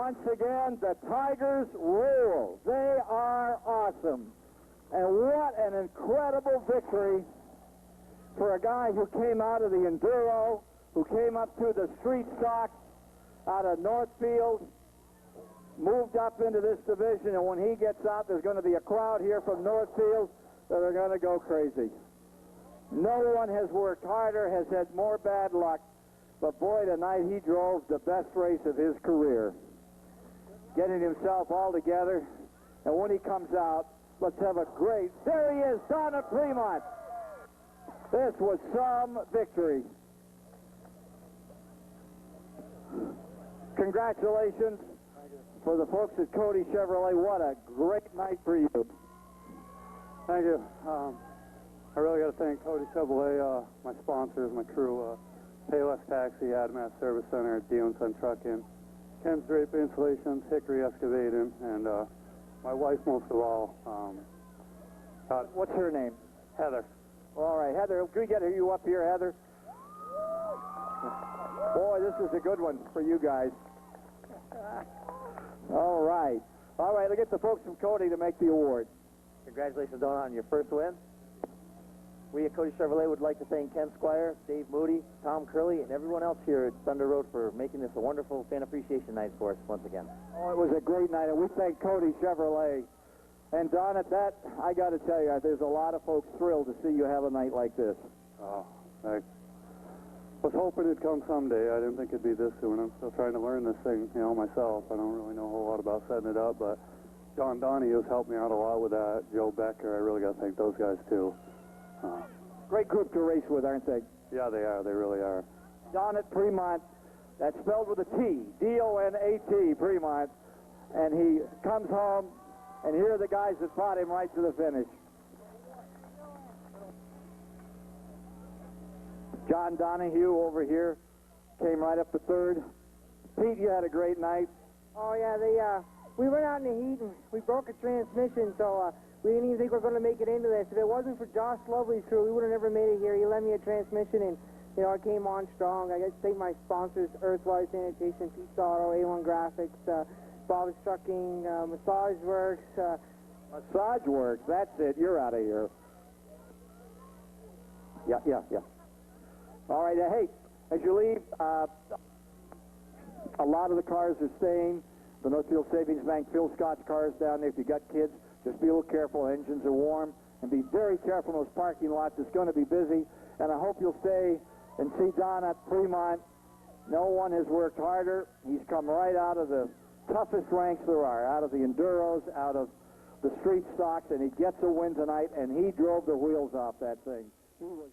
Once again, the Tigers rule. They are awesome. And what an incredible victory for a guy who came out of the Enduro, who came up through the street stock out of Northfield, moved up into this division, and when he gets out, there's going to be a crowd here from Northfield that are going to go crazy. No one has worked harder, has had more bad luck, but boy, tonight he drove the best race of his career, getting himself all together, and when he comes out, let's have a great, there he is, Don at Fremont. This was some victory. Congratulations for the folks at Cody Chevrolet. What a great night for you. Thank you. I really got to thank Cody Chevrolet, my sponsors, my crew, Payless Taxi, Admas Service Center, Dion Sun Trucking, Ken's Drape Installations, Hickory Excavating, and my wife most of all. What's her name? Heather. All right, Heather, can we get you up here, Heather? Boy, this is a good one for you guys. All right. All right, I'll get the folks from Cody to make the award. Congratulations, Don, on your first win. We at Cody Chevrolet would like to thank Ken Squire, Dave Moody, Tom Curley, and everyone else here at Thunder Road for making this a wonderful fan appreciation night for us once again. Oh, it was a great night, and we thank Cody Chevrolet. And Don, at that, I got to tell you, there's a lot of folks thrilled to see you have a night like this. Oh, I was hoping it'd come someday. I didn't think it'd be this soon. I'm still trying to learn this thing, myself. I don't really know a whole lot about setting it up, but John Donahue has helped me out a lot with that. Joe Becker, I really got to thank those guys, too. Great group to race with, aren't they? Yeah, they are. They really are. Don at Fremont, that's spelled with a T, D-O-N-A-T, Fremont. And he comes home, and here are the guys that fought him right to the finish. John Donahue over here came right up to third. Pete, you had a great night. Oh, yeah, we went out in the heat, and we broke a transmission, so we didn't even think we were going to make it into this. If it wasn't for Josh Lovely's crew, we would have never made it here. He lent me a transmission, and, I came on strong. I got to thank my sponsors, Earthwise Sanitation, Pete's Auto, A1 Graphics, Bob's Trucking, Massage Works. Massage Works, that's it. You're out of here. Yeah. All right, hey, as you leave, a lot of the cars are staying. The Northfield Savings Bank, Phil Scott's cars down there. If you got kids, just be a little careful. Engines are warm. And be very careful in those parking lots. It's going to be busy. And I hope you'll stay and see Don at Fremont. No one has worked harder. He's come right out of the toughest ranks there are, out of the Enduros, out of the street stocks, and he gets a win tonight, and he drove the wheels off that thing. He was